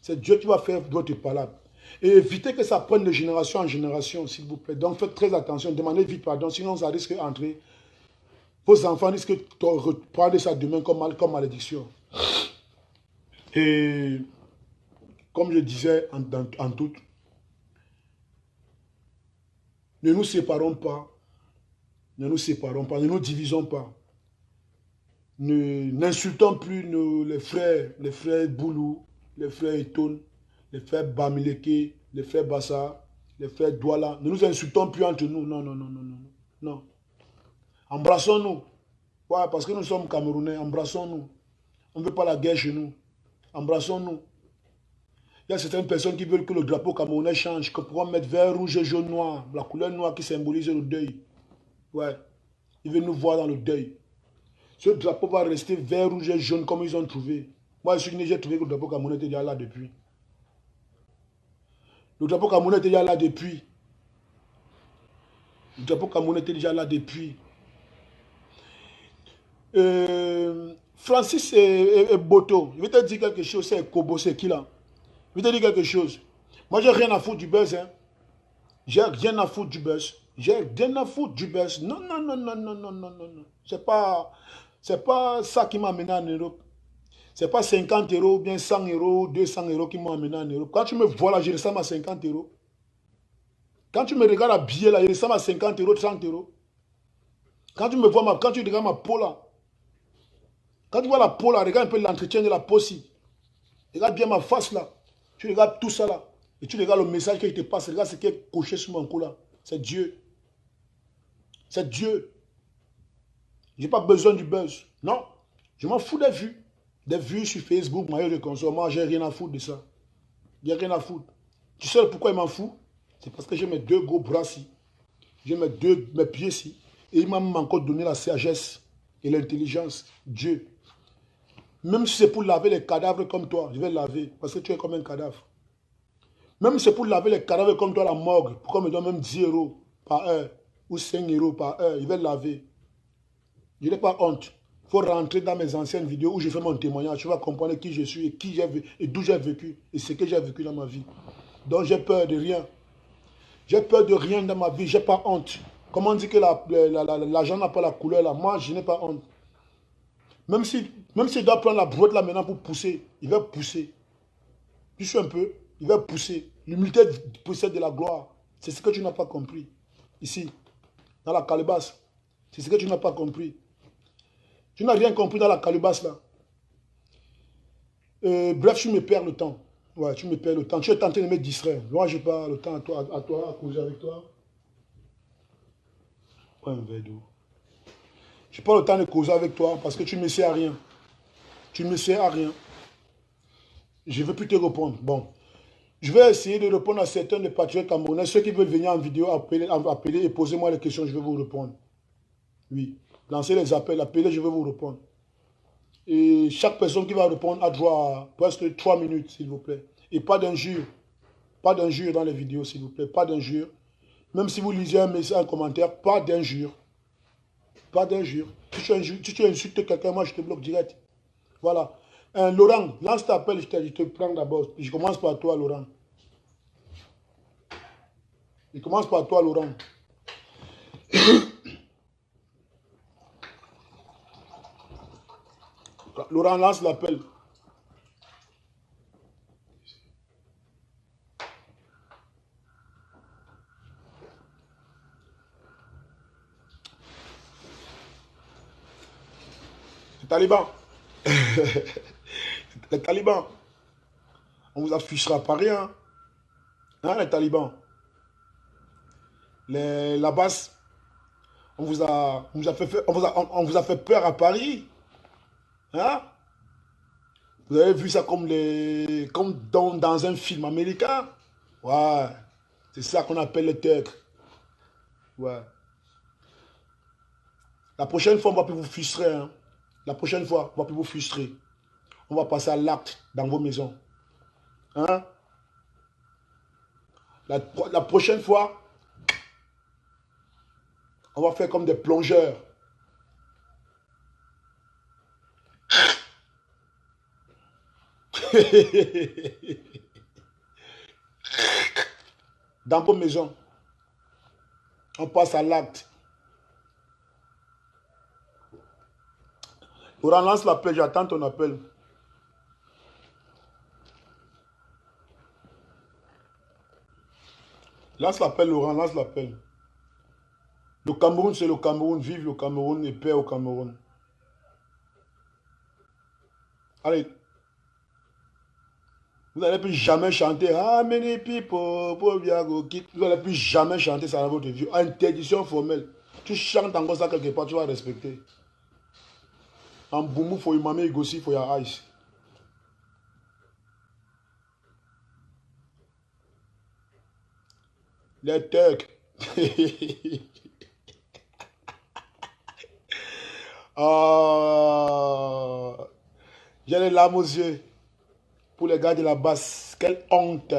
C'est Dieu qui va faire votre palabre. Et évitez que ça prenne de génération en génération, s'il vous plaît. Donc faites très attention, demandez vite pardon, sinon ça risque d'entrer. Vos enfants risquent de reprendre ça demain comme malédiction. Et comme je disais en tout, ne nous séparons pas, ne nous séparons pas, ne nous divisons pas. N'insultons plus les frères Boulou, les frères Eton, les frères Bamileke, les frères Bassa, les frères Douala. Ne nous insultons plus entre nous. Non, non, non, non, non. Non. Embrassons-nous. Ouais, parce que nous sommes Camerounais. Embrassons-nous. On ne veut pas la guerre chez nous. Embrassons-nous. Il y a certaines personnes qui veulent que le drapeau camerounais change, que pourront mettre vert, rouge, jaune, noir. La couleur noire qui symbolise le deuil. Ouais. Ils veulent nous voir dans le deuil. Ce drapeau va rester vert, rouge et jaune comme ils ont trouvé. Moi, je suis venu, j'ai trouvé que le drapeau camerounais était déjà là depuis. Le drapeau camerounais était déjà là depuis. Le drapeau camerounais était déjà là depuis. Francis et Boto, je vais te dire quelque chose, c'est Kobo, c'est qui là? Je vais te dire quelque chose. Moi, j'ai rien à foutre du buzz. Hein. J'ai rien à foutre du buzz. J'ai rien à foutre du buzz. Non, non, non, non, non, non, non, non, non. C'est pas ça qui m'a amené en Europe. C'est pas 50 € ou bien 100 €, 200 € qui m'ont amené en Europe. Quand tu me vois là, je ressemble à 50 €. Quand tu me regardes habillé là, je ressemble à 50 €, 30 €. Quand tu me vois, quand tu regardes ma peau là, quand tu vois la peau là, regarde un peu l'entretien de la peau aussi. Regarde bien ma face là. Tu regardes tout ça là. Et tu regardes le message qui te passe. Regarde ce qui est coché sur mon cou là. C'est Dieu. C'est Dieu. Je n'ai pas besoin du buzz. Non. Je m'en fous des vues. Des vues sur Facebook, maillot de consommer. Moi, j'ai rien à foutre de ça. J'ai rien à foutre. Tu sais pourquoi il m'en fout? C'est parce que j'ai mes deux gros bras ici. J'ai mes pieds ici. Et il m'a encore donné la sagesse et l'intelligence. Dieu. Même si c'est pour laver les cadavres comme toi, je vais laver. Parce que tu es comme un cadavre. Même si c'est pour laver les cadavres comme toi, la morgue, pourquoi on me donne même 10 € par heure ou 5 € par heure, je vais laver. Je n'ai pas honte. Il faut rentrer dans mes anciennes vidéos où je fais mon témoignage. Tu vas comprendre qui je suis et d'où j'ai vécu et ce que j'ai vécu dans ma vie. Donc j'ai peur de rien. J'ai peur de rien dans ma vie. Je n'ai pas honte. Comment on dit que l'argent n'a pas la couleur là? Moi, je n'ai pas honte. Même s'il doit prendre la brouette là maintenant pour pousser, il va pousser. Tu sais un peu, il va pousser. L'humilité possède de la gloire. C'est ce que tu n'as pas compris. Ici, dans la calebasse. C'est ce que tu n'as pas compris. Tu n'as rien compris dans la calebasse là. Bref, tu me perds le temps. Ouais, tu me perds le temps. Tu es tenté de me distraire. Moi, je n'ai pas le temps à causer avec toi. Prends un verre d'eau. Je n'ai pas le temps de causer avec toi parce que tu ne me sais à rien. Tu ne me sais à rien. Je ne veux plus te répondre. Bon. Je vais essayer de répondre à certains des patriotes camerounais. Ceux qui veulent venir en vidéo, appeler et posez-moi les questions, je vais vous répondre. Oui. Lancez les appels, appelez, je vais vous répondre. Et chaque personne qui va répondre a droit à presque 3 minutes, s'il vous plaît. Et pas d'injures. Pas d'injures dans les vidéos, s'il vous plaît. Pas d'injures. Même si vous lisez un message, un commentaire, pas d'injures. Pas d'injures. Si tu insultes quelqu'un, moi je te bloque direct. Voilà. Laurent, lance ta appel, je te prends d'abord. Je commence par toi, Laurent. Je commence par toi, Laurent. Laurent, lance l'appel. Les talibans. Les talibans. On vous affichera pas rien. Hein, les talibans. La base, on vous a fait peur à Paris. Hein? Vous avez vu ça comme dans un film américain. Ouais. C'est ça qu'on appelle le Turc. Ouais. La prochaine fois, on va plus vous frustrer. Hein? La prochaine fois, on va plus vous frustrer. On va passer à l'acte dans vos maisons. Hein? La prochaine fois, on va faire comme des plongeurs. Dans vos maisons. On passe à l'acte. Laurent, lance l'appel, j'attends ton appel. Lance l'appel, Laurent, lance l'appel. Le Cameroun, c'est le Cameroun. Vive le Cameroun et paix au Cameroun. Allez. Vous n'allez plus jamais chanter. Ah, many people, vous n'allez plus jamais chanter ça dans votre vie. Interdiction formelle. Tu chantes encore ça quelque part, tu vas respecter. En boumou, il faut y mamie, il faut y ice. Les Turcs. Oh, j'ai les larmes aux yeux pour les gars de la basse. Quelle honte.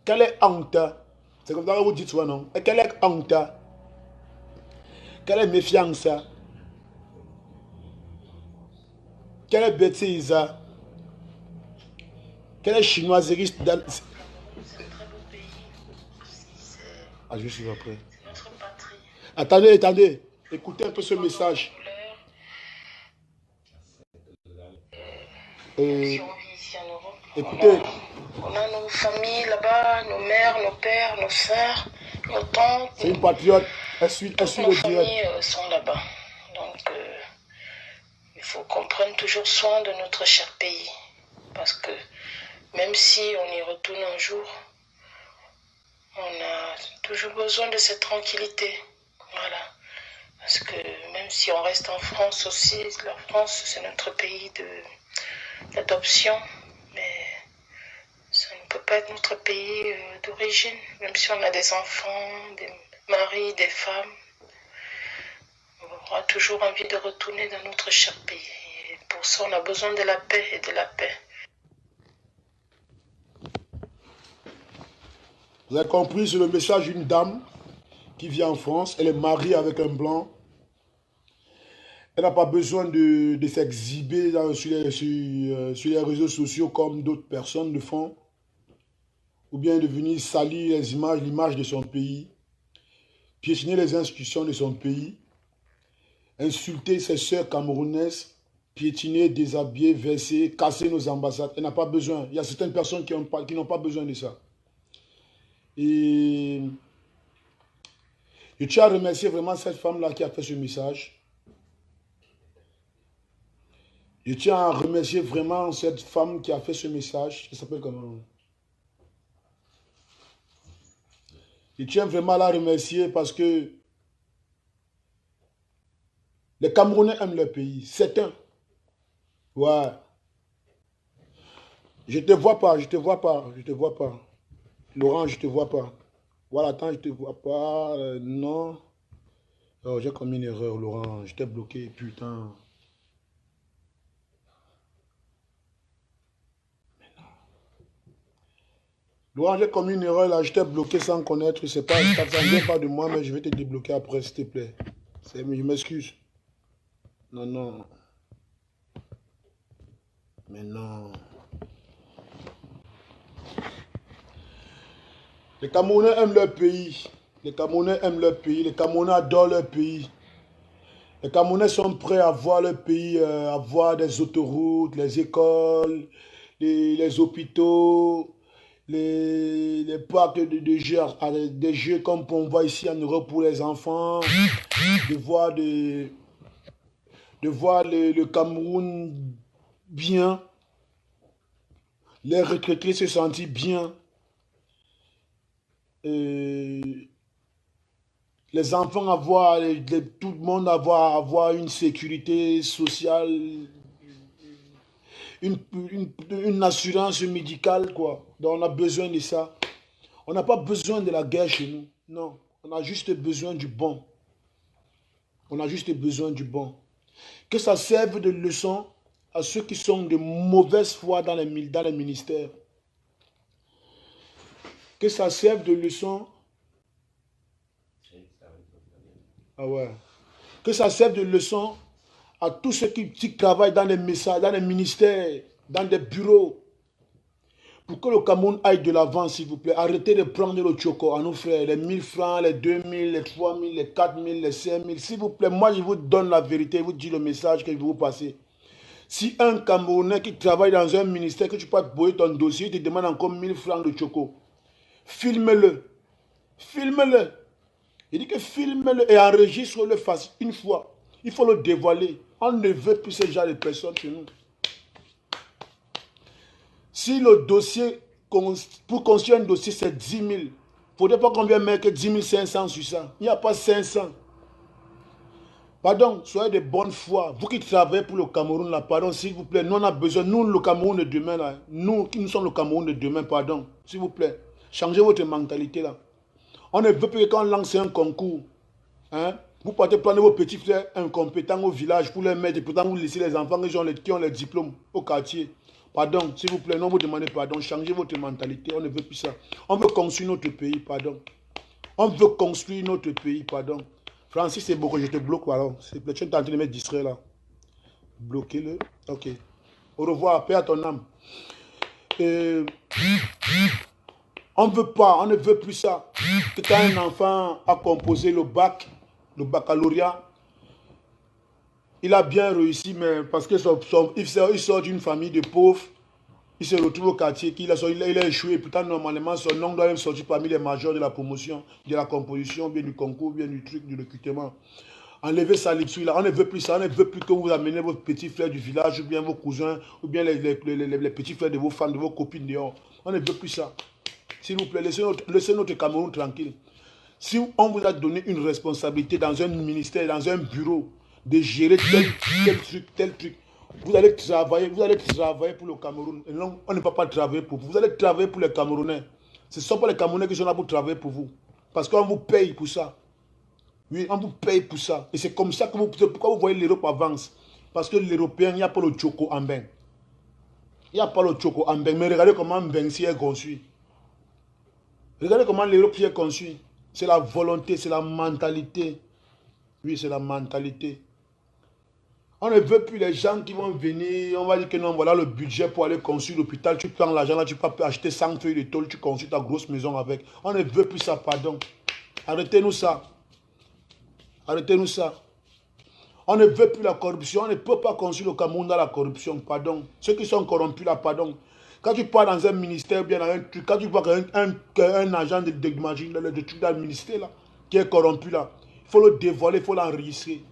Quelle est honte. C'est comme ça que vous dites, soit non. Et quelle est honte. Quelle est méfiance. Quelle est bêtise. Quelle est chinoiserie. Ah, je suis après. Attendez, attendez. Écoutez un peu ce message. Écoutez. On a nos familles là-bas, nos mères, nos pères, nos sœurs, nos tantes. C'est une patriote. Elle suit nos le direct. familles sont là-bas. Donc, il faut qu'on prenne toujours soin de notre cher pays. Parce que même si on y retourne un jour, on a toujours besoin de cette tranquillité. Voilà. Parce que même si on reste en France aussi, la France c'est notre pays d'adoption, mais ça ne peut pas être notre pays d'origine. Même si on a des enfants, des maris, des femmes, on aura toujours envie de retourner dans notre cher pays. Et pour ça, on a besoin de la paix et de la paix. Vous avez compris, c'est le message d'une dame qui vit en France. Elle est mariée avec un blanc. Elle n'a pas besoin de s'exhiber sur les réseaux sociaux comme d'autres personnes le font. Ou bien de venir salir l'image de son pays. Piétiner les institutions de son pays. Insulter ses sœurs camerounaises. Piétiner, déshabiller, verser, casser nos ambassades. Elle n'a pas besoin. Il y a certaines personnes qui n'ont pas besoin de ça. Et je tiens à remercier vraiment cette femme-là qui a fait ce message. Je tiens à remercier vraiment cette femme qui a fait ce message. Elle s'appelle comment? Je tiens vraiment à la remercier parce que les Camerounais aiment leur pays. Certains. Ouais. Je te vois pas, je te vois pas, je te vois pas. Laurent, je te vois pas. Voilà, attends, je te vois pas. Non. Oh, j'ai commis une erreur, Laurent. J'étais bloqué, putain. Laurent, j'ai commis une erreur là. J'étais bloqué sans connaître. C'est pas, ça ne vient pas de moi, mais je vais te débloquer après, s'il te plaît. Je m'excuse. Non, non. Mais non. Les Camerounais aiment leur pays. Les Camerounais aiment leur pays. Les Camerounais adorent leur pays. Les Camerounais sont prêts à voir leur pays, à voir des autoroutes, les écoles, les hôpitaux, les parcs de jeux, des jeux comme on voit ici en Europe pour les enfants, de voir le Cameroun bien, les retraités se sentir bien. Les enfants avoir, tout le monde avoir une sécurité sociale, une assurance médicale, quoi. Donc on a besoin de ça. On n'a pas besoin de la guerre chez nous. Non, on a juste besoin du bon. On a juste besoin du bon. Que ça serve de leçon à ceux qui sont de mauvaise foi dans les ministères. Que ça serve de leçon. Ah ouais. Que ça serve de leçon à tous ceux qui travaillent dans les messages, dans les ministères, dans des bureaux. Pour que le Cameroun aille de l'avant, s'il vous plaît. Arrêtez de prendre le choco à nos frères. Les 1000 francs, les 2000, les 3000, les 4000, les 5000. S'il vous plaît, moi je vous donne la vérité, je vous dis le message que je vais vous passer. Si un Camerounais qui travaille dans un ministère, que tu peux boyer ton dossier, il te demande encore 1000 francs de choco. Filme-le. Filme-le. Il dit que filme-le et enregistre-le une fois. Il faut le dévoiler. On ne veut plus ce genre de personnes chez nous. Si le dossier, pour construire un dossier, c'est 10 000, il ne faudrait pas qu'on vienne mettre 10 500 sur ça. Il n'y a pas 500. Pardon, soyez de bonne foi. Vous qui travaillez pour le Cameroun, là, pardon, s'il vous plaît, nous on a besoin, nous le Cameroun de demain, là, nous sommes le Cameroun de demain, pardon, s'il vous plaît, changez votre mentalité, là. On ne veut plus que quand on lance un concours, hein, vous partez prendre vos petits frères incompétents au village pour les mettre, et pourtant vous laissez les enfants qui ont les diplômes au quartier. Pardon, s'il vous plaît, non, vous demandez pardon, changez votre mentalité, on ne veut plus ça. On veut construire notre pays, pardon. On veut construire notre pays, pardon. Francis, c'est beaucoup, je te bloque, pardon. S'il te plaît, tu es en train de me distraire là. Bloquez-le. Ok. Au revoir, paix à ton âme. On ne veut plus ça. Que quand un enfant a composé le bac, le baccalauréat, il a bien réussi, mais parce qu'il sort d'une famille de pauvres, il se retrouve au quartier, il a échoué. Pourtant, normalement, son nom doit même sortir parmi les majors de la promotion, de la composition, bien du concours, bien du truc, du recrutement. Enlevez ça là. On ne veut plus ça. On ne veut plus que vous amenez vos petits frères du village, ou bien vos cousins, ou bien les petits frères de vos femmes, de vos copines dehors. On ne veut plus ça. S'il vous plaît, laissez notre Cameroun tranquille. Si on vous a donné une responsabilité dans un ministère, dans un bureau, de gérer tel truc, vous allez travailler pour le Cameroun. Et non, on ne va pas travailler pour vous. Vous allez travailler pour les Camerounais. Ce ne sont pas les Camerounais qui sont là pour travailler pour vous. Parce qu'on vous paye pour ça. Oui, on vous paye pour ça. Et c'est comme ça que pourquoi vous voyez l'Europe avance. Parce que l'Européen, il n'y a pas le choco en bain. Il n'y a pas le choco en bain. Mais regardez comment Vinci est conçu. Regardez comment l'Europe est conçue. C'est la volonté, c'est la mentalité. Oui, c'est la mentalité. On ne veut plus les gens qui vont venir, on va dire que non, voilà le budget pour aller construire l'hôpital, tu prends l'argent là, tu peux acheter 100 feuilles de tôle, tu construis ta grosse maison avec. On ne veut plus ça, pardon. Arrêtez-nous ça. Arrêtez-nous ça. On ne veut plus la corruption, on ne peut pas construire le Cameroun dans la corruption, pardon. Ceux qui sont corrompus là, pardon. Quand tu pars dans un ministère, bien dans un truc, quand tu vois qu'un agent de truc dans le ministère là, qui est corrompu là, il faut le dévoiler, il faut l'enregistrer.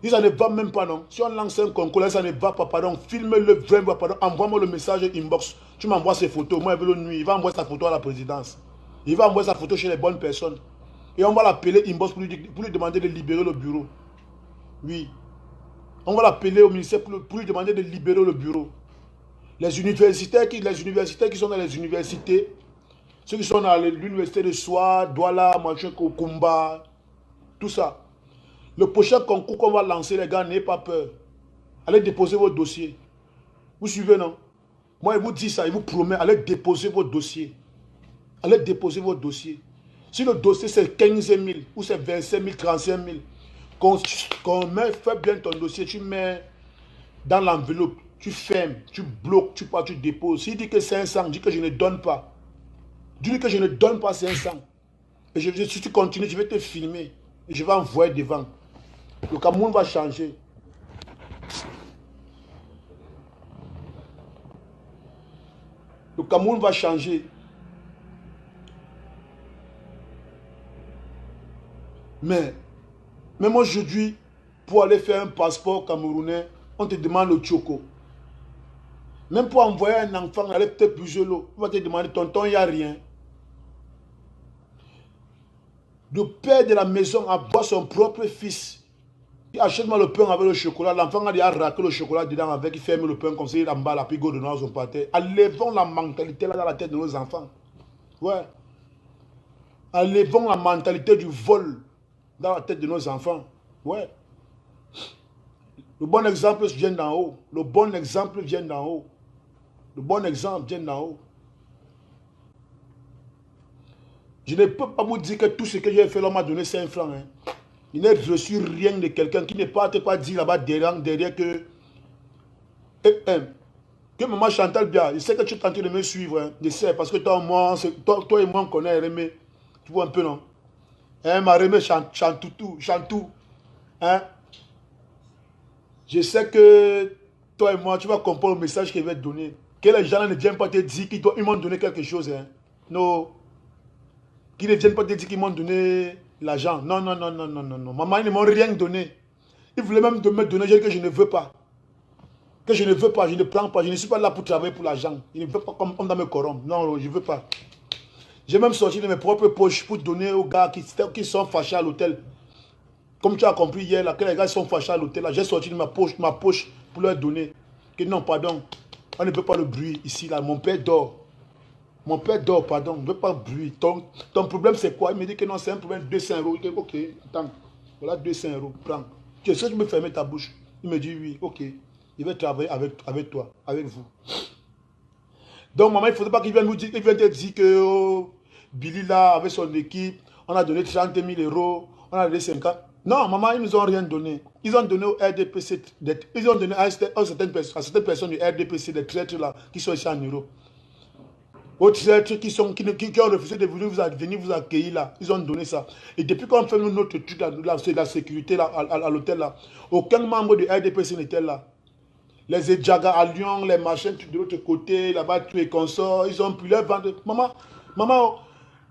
Si ça ne va même pas, non. Si on lance un concours, là, ça ne va pas, pardon. Filme-le, vraiment, pardon. Envoie-moi le message inbox. Tu m'envoies ses photos. Moi, je veux le nuit. Il va envoyer sa photo à la présidence. Il va envoyer sa photo chez les bonnes personnes. Et on va l'appeler inbox pour lui demander de libérer le bureau. Oui. On va l'appeler au ministère pour lui demander de libérer le bureau. Les universitaires qui sont dans les universités, ceux qui sont dans l'université de Soie, Douala, Machin, Kokumba, tout ça. Le prochain concours qu'on va lancer, les gars, n'ayez pas peur. Allez déposer vos dossiers. Vous suivez, non? Moi, je vous dis ça, je vous promets, allez déposer vos dossiers. Allez déposer vos dossiers. Si le dossier, c'est 15 000 ou c'est 25 000, 35 000, fais bien ton dossier, tu mets dans l'enveloppe, tu fermes, tu bloques, tu pars, tu déposes. S'il dit que 500, dis que je ne donne pas. Dis que je ne donne pas 500. Et si tu continues, je vais te filmer. Et je vais envoyer devant. Le Cameroun va changer. Le Cameroun va changer. Mais, même aujourd'hui, pour aller faire un passeport camerounais, on te demande le choco. Même pour envoyer un enfant aller peut-être puiser l'eau, on va te demander, tonton, il n'y a rien. Le père de la maison aboie son propre fils. Il achète-moi le pain avec le chocolat. L'enfant a déjà raqué le chocolat dedans avec. Il ferme le pain comme ça, il emballe, puis il go dans son pâté. Enlevons la mentalité là dans la tête de nos enfants. Ouais. Enlevons la mentalité du vol dans la tête de nos enfants. Ouais. Le bon exemple vient d'en haut. Le bon exemple vient d'en haut. Le bon exemple vient d'en haut. Je ne peux pas vous dire que tout ce que j'ai fait, l'homme m'a donné 5 francs. Hein. Il n'a reçu rien de quelqu'un qui ne peut pas dire là-bas derrière que maman Chantal bien. Je sais que tu es en train de me suivre. Hein. Je sais, parce que toi et moi, on connaît Rémé. Tu vois un peu, non? Hein, ma Rémé Chantou. Hein? Je sais que toi et moi, tu vas comprendre le message qu'il va te donner. Que les gens ne viennent pas te dire qu'ils m'ont donné quelque chose. Hein. Non. Qu'ils ne viennent pas te dire qu'ils m'ont donné l'argent. Non. Maman, ils ne m'ont rien donné. Ils voulaient même me donner que je ne veux pas. Que je ne veux pas, je ne prends pas. Je ne suis pas là pour travailler pour l'argent. Ils ne veulent pas comme on doit me corrompre. Non, je ne veux pas. J'ai même sorti de mes propres poches pour donner aux gars qui sont fâchés à l'hôtel. Comme tu as compris hier, là, que les gars sont fâchés à l'hôtel, j'ai sorti de ma poche pour leur donner. Que non, pardon, on ne peut pas le bruit ici, là. Mon père dort. Mon père dort, pardon, on ne veut pas le bruit. Ton problème, c'est quoi? Il me dit que non, c'est un problème de 200 €. Je dis, ok, attends, voilà 200 €, prends. Tu sais que tu peux fermer ta bouche? Il me dit, oui, ok. Il va travailler avec toi, avec vous. Donc, maman, il ne faudrait pas qu'il vienne te dire que oh, Billy, là, avec son équipe, on a donné 30 000 €, on a donné 50. Non, maman, ils ne nous ont rien donné. Ils ont donné au RDPC, ils ont donné à certaines personnes du RDPC, des traîtres là, qui sont ici en Europe. Aux traîtres qui ont refusé de venir vous accueillir là, ils ont donné ça. Et depuis qu'on fait notre truc, la sécurité là, à l'hôtel là, aucun membre du RDPC n'était là. Les Edjaga à Lyon, les machins de l'autre côté, là-bas, tous les consorts, ils ont pris leur ventre. Maman,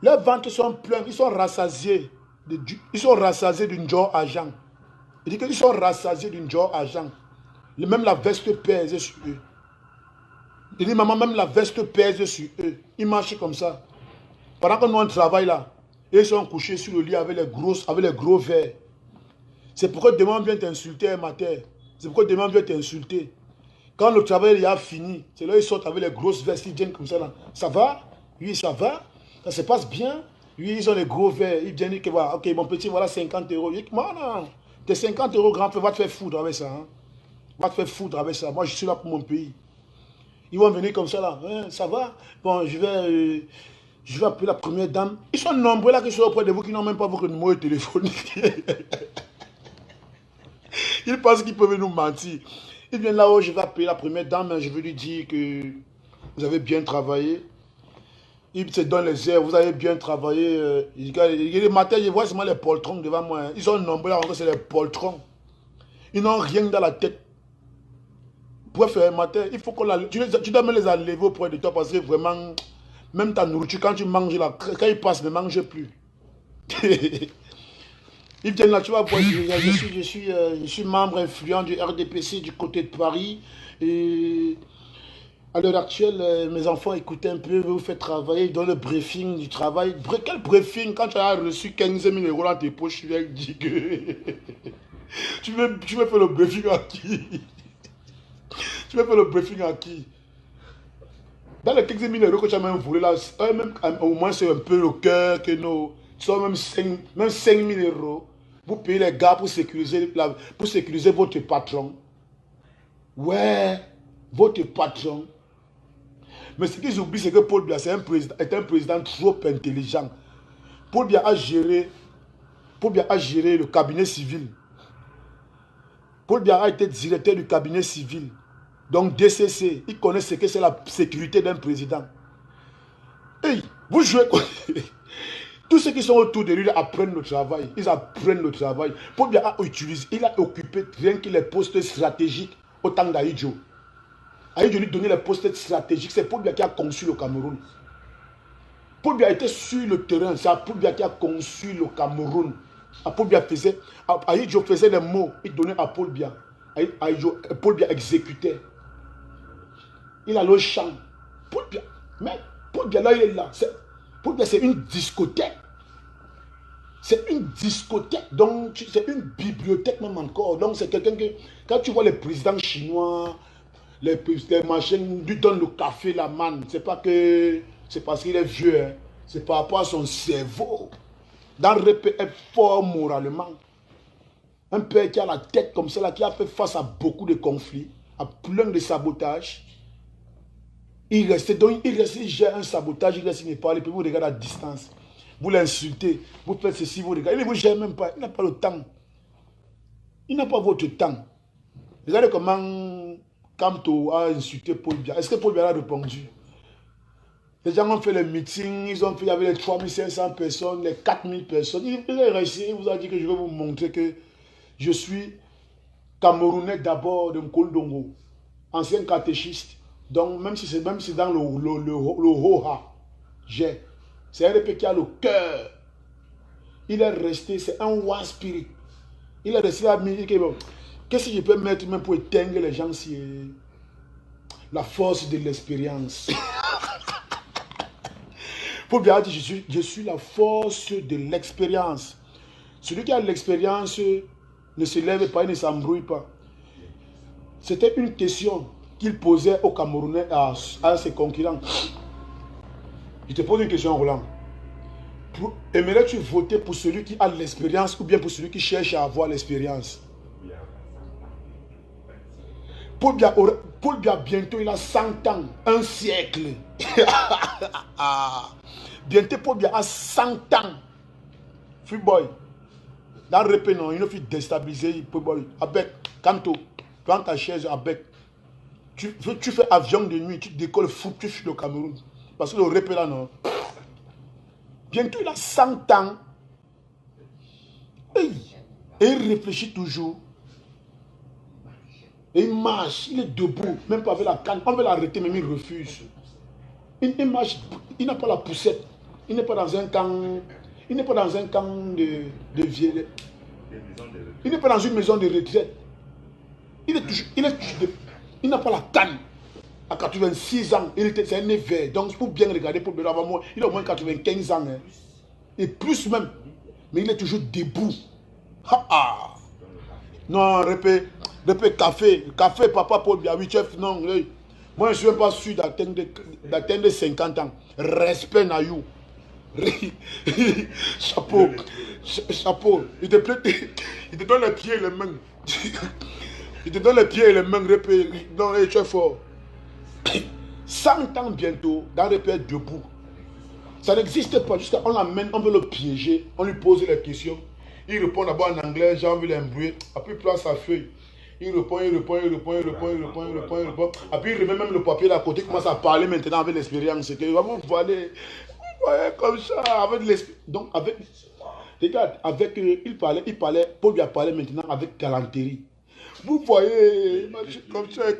leurs ventres sont pleins, ils sont rassasiés. Ils sont rassasiés d'une joie argent. Il dit qu'ils sont rassasiés d'une joie argent. Même la veste pèse sur eux. Il dit, maman, même la veste pèse sur eux. Ils marchent comme ça. Pendant que nous on travaille là, ils sont couchés sur le lit avec les gros verres. C'est pourquoi demain on vient t'insulter, ma terre. C'est pourquoi demain on vient t'insulter. Quand le travail est fini, c'est là ils sortent avec les grosses vestes, ils viennent comme ça là. Ça va? Oui, ça va. Ça se passe bien. Oui, ils ont les gros verres. Ils viennent dire que voilà, ok, mon petit, voilà 50 €. Je dis, non, tes 50 € grand frère, va te faire foutre avec ça. Hein. Va te faire foutre avec ça. Moi, je suis là pour mon pays. Ils vont venir comme ça là. Hein, ça va? Bon, je vais appeler la première dame. Ils sont nombreux là qui sont auprès de vous qui n'ont même pas votre numéro de téléphone. Ils pensent qu'ils peuvent nous mentir. Ils viennent là-haut, je vais appeler la première dame, je vais lui dire que vous avez bien travaillé. Ils se donnent les airs, vous avez bien travaillé. Le matin, je vois seulement les poltrons devant moi. Ils sont nombreux là, c'est les poltrons. Ils n'ont rien dans la tête. Pour faire un matin, il faut tu dois me les enlever auprès de toi parce que vraiment, même ta nourriture, quand tu manges là, quand ils passent, ne mange plus. Ils viennent là, tu vois, je suis membre influent du RDPC du côté de Paris. Et à l'heure actuelle, mes enfants écoutent un peu, vous faites travailler, dans le briefing du travail. Quel briefing? Quand tu as reçu 15 000 € dans tes poches, tu viens dire que tu veux faire le briefing à qui? Tu veux faire le briefing à qui? Dans les 15 000 € que tu as même volé là, au moins c'est un peu le cœur que nous sommes même 5 000 €. Vous payez les gars pour sécuriser votre patron. Ouais, votre patron. Mais ce qu'ils oublient, c'est que Paul Biya est un président trop intelligent. Paul Biya a géré le cabinet civil. Paul Biya a été directeur du cabinet civil. Donc DCC, il connaît ce que c'est la sécurité d'un président. Hey, vous jouez quoi? Tous ceux qui sont autour de lui apprennent le travail. Ils apprennent le travail. Paul Biya a utilisé, il a occupé rien que les postes stratégiques au temps d'Ahidjo. Ahidjo lui donnait les postes stratégiques. C'est Paul Biya qui a conçu le Cameroun. Paul Biya était sur le terrain. C'est Paul Biya qui a conçu le Cameroun. Ahidjo faisait les mots. Il donnait à Paul Biya. Paul Biya exécutait. Il a le chant. Paul Biya là, il est là. Paul Biya, c'est une discothèque. C'est une discothèque, donc c'est une bibliothèque même encore. Donc c'est quelqu'un que, quand tu vois les présidents chinois, les machins, lui donnent le café, la manne. C'est pas que c'est parce qu'il est vieux, hein. C'est par rapport à son cerveau. Dans le répé est fort moralement. Un père qui a la tête comme ça, là, qui a fait face à beaucoup de conflits, à plein de sabotages. Il restait, il gère un sabotage, il reste, il ne parle, puis vous regardez à distance. Vous l'insultez, vous faites ceci, vous regardez. Il ne vous gère même pas, il n'a pas le temps. Il n'a pas votre temps. Regardez comment Kamto a insulté Paul Biya. Est-ce que Paul Biya a répondu? Les gens ont fait le meeting, ils ont fait, il y avait les 3500 personnes, les 4000 personnes. Il est resté, il vous a dit que je vais vous montrer que je suis Camerounais d'abord de Mkoldongo, ancien catéchiste. Donc même si c'est dans le Hoha, c'est un répé qui a le cœur. Il est resté, c'est un one spirit. Il est resté là, il dit bon, qu'est-ce que je peux mettre même pour éteindre les gens si la force de l'expérience. Paul Biya dit, je suis la force de l'expérience. Celui qui a l'expérience ne se lève pas, il ne s'embrouille pas. C'était une question qu'il posait aux Camerounais, à ses concurrents. Je te pose une question, Roland. Aimerais-tu voter pour celui qui a l'expérience ou bien pour celui qui cherche à avoir l'expérience? Paul Biya, bientôt, il a 100 ans, un siècle. Bientôt, Paul Biya a 100 ans. Free boy. Dans le répé, non, il ne faut déstabiliser. Paul boy. Avec, Kanto, prends ta chaise, avec. Tu fais avion de nuit, tu décolles fou, tu fuis le Cameroun. Parce que le répé là, non. Bientôt, il a 100 ans. Et il réfléchit toujours. Et il marche, il est debout, même pas avec la canne. On veut l'arrêter, mais il refuse. Il marche, il n'a pas la poussette. Il n'est pas dans un camp. Il n'est pas dans un camp de vieux. Il n'est pas dans une maison de retraite. Il n'a pas la canne. À 86 ans, c'est un vert. Donc, il faut bien regarder pour le avant moi. Il a au moins 95 ans. Hein. Et plus même. Mais il est toujours debout. Non, répète, café, papa Paul Biya, oui, chef, non. Moi, je ne suis même pas sûr d'atteindre 50 ans. Respect, Nayou. Chapeau. Il te donne les pieds et les mains. Il te donne les pieds et les mains, répète. Non, tu es fort. 100 ans bientôt, dans le pays debout. Ça n'existe pas. Jusqu'à on l'amène, on veut le piéger, on lui pose les questions. Il répond d'abord en anglais, j'ai envie de l'embrouiller. Après, il prend sa feuille. Il répond. Après, il remet même le papier à côté, il commence à parler maintenant avec l'expérience. C'est que vous voyez comme ça, avec l'expérience. Donc, regarde, il parlait, Paul Biya parlait maintenant avec galanterie. Vous voyez,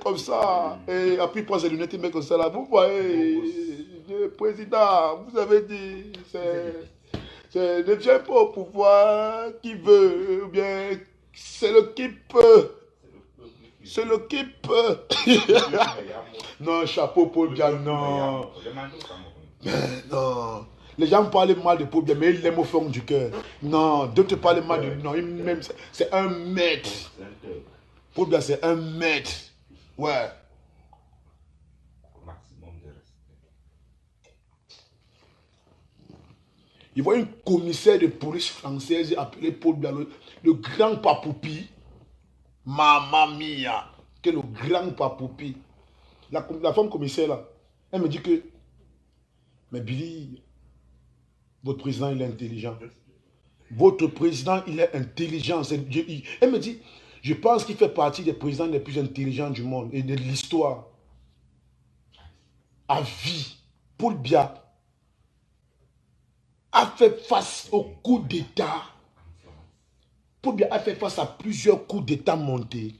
comme ça. Et après, il prend ses lunettes, il met comme ça là. Vous voyez, le président, vous avez dit, ne vient pas au pouvoir qui veut, ou bien c'est le qui peut. C'est le qui peut. Non, chapeau Paul Biya, non. Non. Les gens parlent mal de Paul Biya, mais ils l'aiment au fond du cœur. Non, d'autres parlent mal de lui. Non, c'est un maître. Paul Biya, c'est un maître. Ouais. Il voit une commissaire de police française appelée Paul Biya, le grand papoupi. Mamma mia. Que le grand papoupi. La femme commissaire là, elle me dit que, mais Billy, votre président il est intelligent. Votre président il est intelligent. Elle me dit, je pense qu'il fait partie des présidents les plus intelligents du monde et de l'histoire. À vie, Paul Biya a fait face au coup d'État. Paul Biya a fait face à plusieurs coups d'État montés.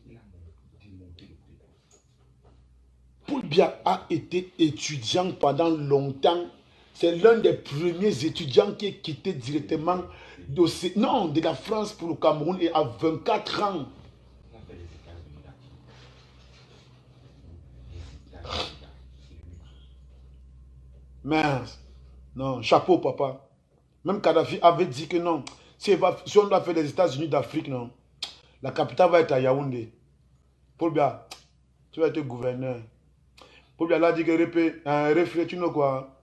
Paul Biya a été étudiant pendant longtemps. C'est l'un des premiers étudiants qui est quitté directement de la France pour le Cameroun et à 24 ans. Mince. Non, chapeau papa. Même Kadhafi avait dit que non. Si on doit faire les États-Unis d'Afrique, non, la capitale va être à Yaoundé. Paul Biya, tu vas être gouverneur. Paul Biya, là, dit que réfléchis, tu know quoi?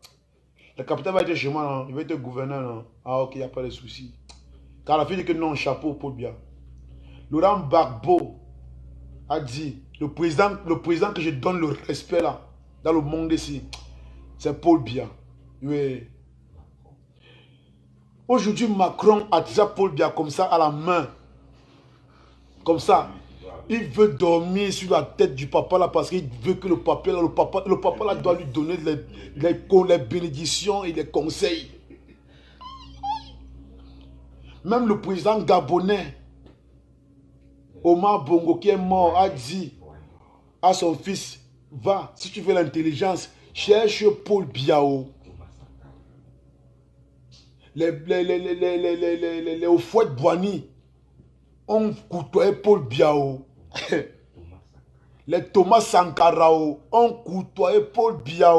La capitale va être chez moi, non? Il va être gouverneur, non? Ah, ok, il n'y a pas de souci. Car la fille dit que non, chapeau, Paul Biya. Laurent Gbagbo a dit, le président que je donne le respect là, dans le monde ici, c'est Paul Biya. Oui. Aujourd'hui, Macron a déjà Paul Biya comme ça à la main. Comme ça. Il veut dormir sur la tête du papa là parce qu'il veut que le papa là doit lui donner les bénédictions et les conseils. Même le président gabonais, Omar Bongo, qui est mort, a dit à son fils, va, si tu veux l'intelligence, cherche Paul Biya. Les Houphouët-Boigny ont côtoyé Paul Biya. Les Thomas Sankara ont côtoyé Paul Biya.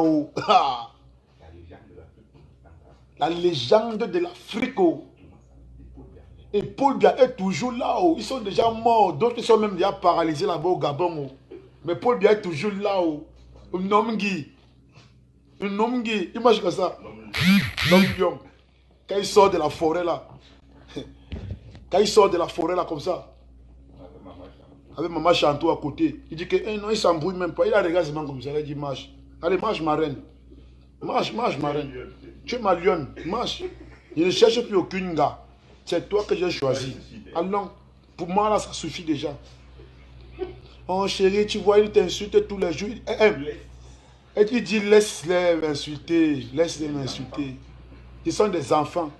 La légende de l'Afrique. Et Paul Biya est toujours là. Ils sont déjà morts. D'autres sont même déjà paralysés là-bas au Gabon. Mais Paul Biya est toujours là. Un homme qui. Imagine comme ça. L'homme quand il sort de la forêt là. Quand il sort de la forêt là comme ça. Avec Maman Chantou à côté. Il dit que non, il s'embrouille même pas. Il a regardé comme ça. Il a dit marche. Allez, marche ma reine. Marche ma reine. Tu es ma lionne. Marche. Je ne cherche plus aucune gars. C'est toi que j'ai choisi. Allons. Pour moi là, ça suffit déjà. Oh chérie, tu vois, il t'insulte tous les jours. Et tu dis laisse-les m'insulter. Laisse-les m'insulter. Ils sont des enfants.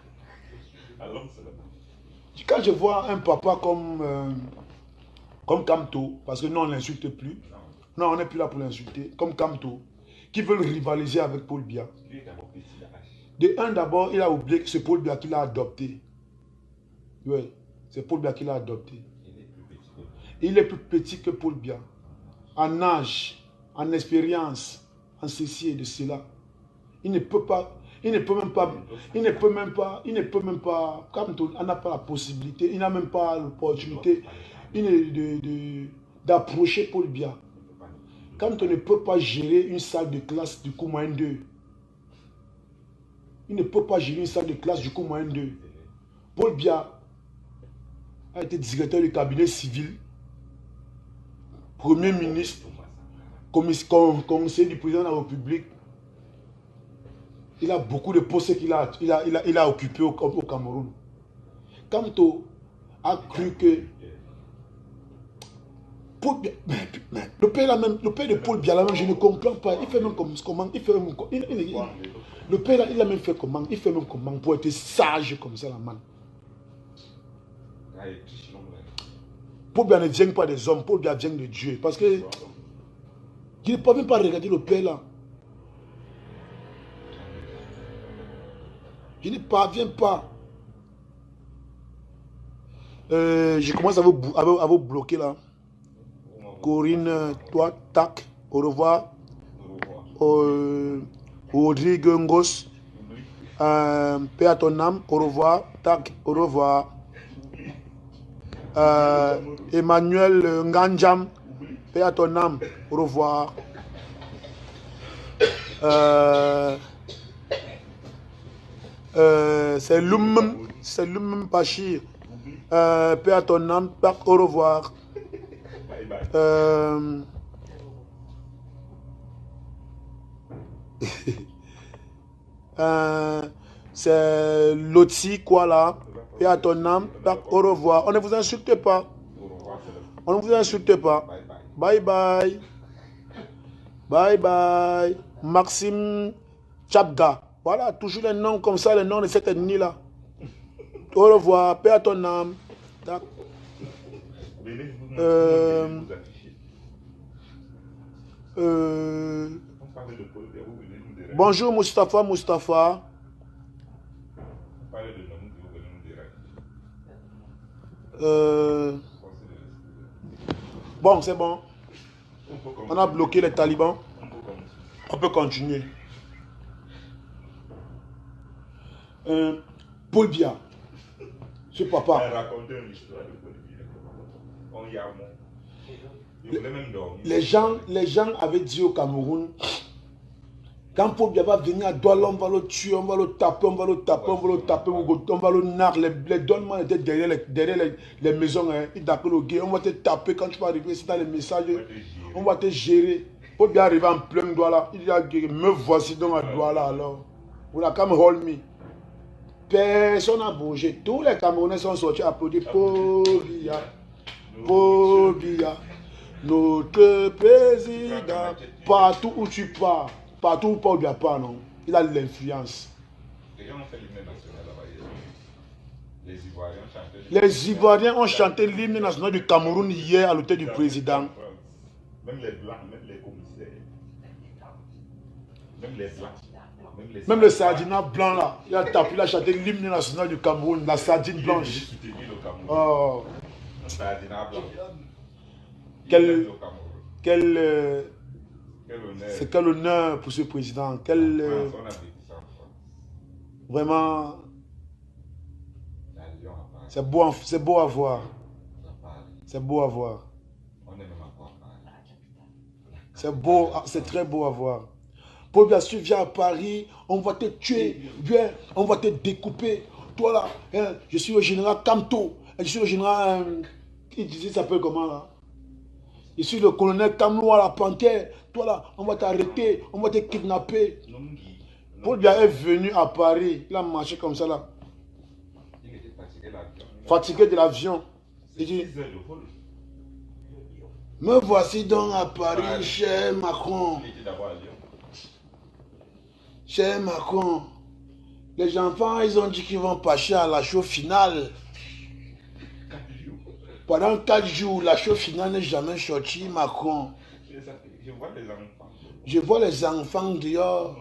Quand je vois un papa comme Kamto, parce que non, on ne l'insulte plus. Non, on n'est plus là pour l'insulter. Comme Kamto, qui veulent rivaliser avec Paul Biya. De un, d'abord, il a oublié que c'est Paul Biya qui l'a adopté. Oui, c'est Paul Biya qui l'a adopté. Il est plus petit que Paul Biya. En âge, en expérience, en ceci et de cela. Il ne peut même pas, Kamto n'a pas la possibilité, il n'a même pas l'opportunité d'approcher Paul Biya. Kamto ne peut pas gérer une salle de classe du coup moyen 2. Il ne peut pas gérer une salle de classe du coup moyen 2. Paul Biya a été directeur du cabinet civil, premier ministre, conseiller du président de la République. Il a beaucoup de postes qu'il a occupés au Cameroun. Kamto a cru que Paul Biya, le père de Paul Biya, je ne comprends pas. Il fait même comment, le père là, il a même fait comment, il fait même comment pour être sage comme ça la man. Paul Biya ne vient pas des hommes, Paul Biya vient de Dieu. Parce que il ne peut même pas regarder le père là. Je ne parviens pas. Je commence à vous bloquer là. Corinne, toi, tac, au revoir. Rodrigue Ngos, paix à ton âme, au revoir, tac, au revoir. Emmanuel Nganjam, paix à ton âme, au revoir. C'est Loum Bachir, paix à ton âme, tac, au revoir. C'est Lotsi quoi là, paix à ton âme, tac, au revoir. On ne vous insulte pas. On ne vous insulte pas. Bye bye. Bye bye. Maxime Chapga. Voilà, toujours les noms comme ça, les noms de cette ethnie là. Au revoir, paix à ton âme. Tac. Bonjour Mustapha. Bon, c'est bon. On a bloqué les talibans. On peut continuer. Paul Biya. Ce papa. Raconter une histoire de Bolivie. On y a mon. Il voulait même dormir. Les gens avaient dit au Cameroun, quand Paul Biya va venir à Douala, on va le tuer, on va le taper, on va le taper, on va le taper, on va le narrer. Les donnements étaient derrière les maisons. Hein. Ils t'appellent au gay, on va te taper quand tu vas arriver. C'est dans les messages, on va te gérer. Paul Biya arrive en plein Douala. Il dit à Gué, me voici donc à Douala alors. Vous la come hold me. Personne n'a bougé. Tous les Camerounais sont sortis à applaudir Paul Biya. Paul Biya. Notre président, partout où tu pars, partout où Paul Biya part, non, il a de l'influence. Les Ivoiriens ont chanté l'hymne national du Cameroun hier à l'hôtel du président. Même les blancs, même les commissaires. Même les blancs. Même le sardinat blanc là, il a tapé, il a chanté l'hymne national du Cameroun, la sardine blanche. Oh. Quel honneur pour ce président. Vraiment, c'est beau à voir. C'est beau à voir. C'est très beau à voir. Paul Biya, tu viens à Paris, on va te tuer, viens, on va te découper. Toi là, hein, je suis le général Kamto, je suis le général, il s'appelle comment là? Je suis le colonel Kamlo à la Panthère. Toi là, on va t'arrêter, on va te kidnapper. Paul Biya est venu à Paris, il a marché comme ça là. Fatigué de l'avion. Il dit, me voici donc à Paris, cher Macron. Cher Macron, les enfants, ils ont dit qu'ils vont passer à la show finale. Pendant 4 jours, la show finale n'est jamais sortie, Macron. Je vois les enfants dehors.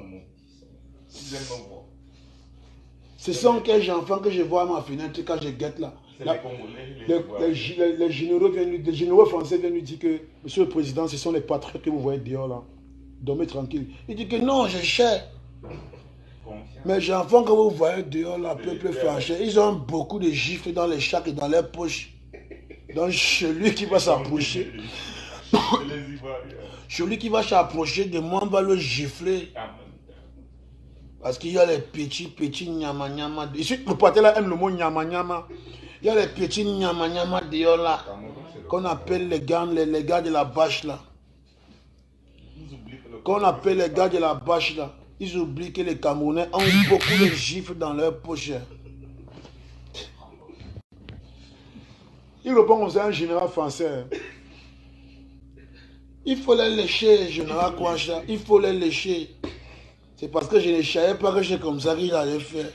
Ce sont quels enfants que je vois à ma fenêtre quand je guette là. Les généraux français viennent lui dire que, monsieur le président, ce sont les patriotes que vous voyez dehors là. Dormez tranquille. Il dit que non, je cherche. Mes enfants que vous voyez dehors là, peuple français, ils ont beaucoup de gifles dans les chacs et dans leurs poches. Donc celui qui va s'approcher, celui qui va s'approcher de moi va le gifler. Parce qu'il y a les petits nyama nyama. Ici, le poité là aime le mot nyama nyama. Il y a les petits nyama nyama dehors là, qu'on appelle les gars de la bâche là. Qu'on appelle les gars de la bâche là. Ils oublient que les Camerounais ont beaucoup de gifles dans leur poche. Il répond comme ça, un général français. Il faut les lécher, général Kouacha. Il faut les lécher. C'est parce que je ne savais pas que c'est comme ça qu'il allait faire.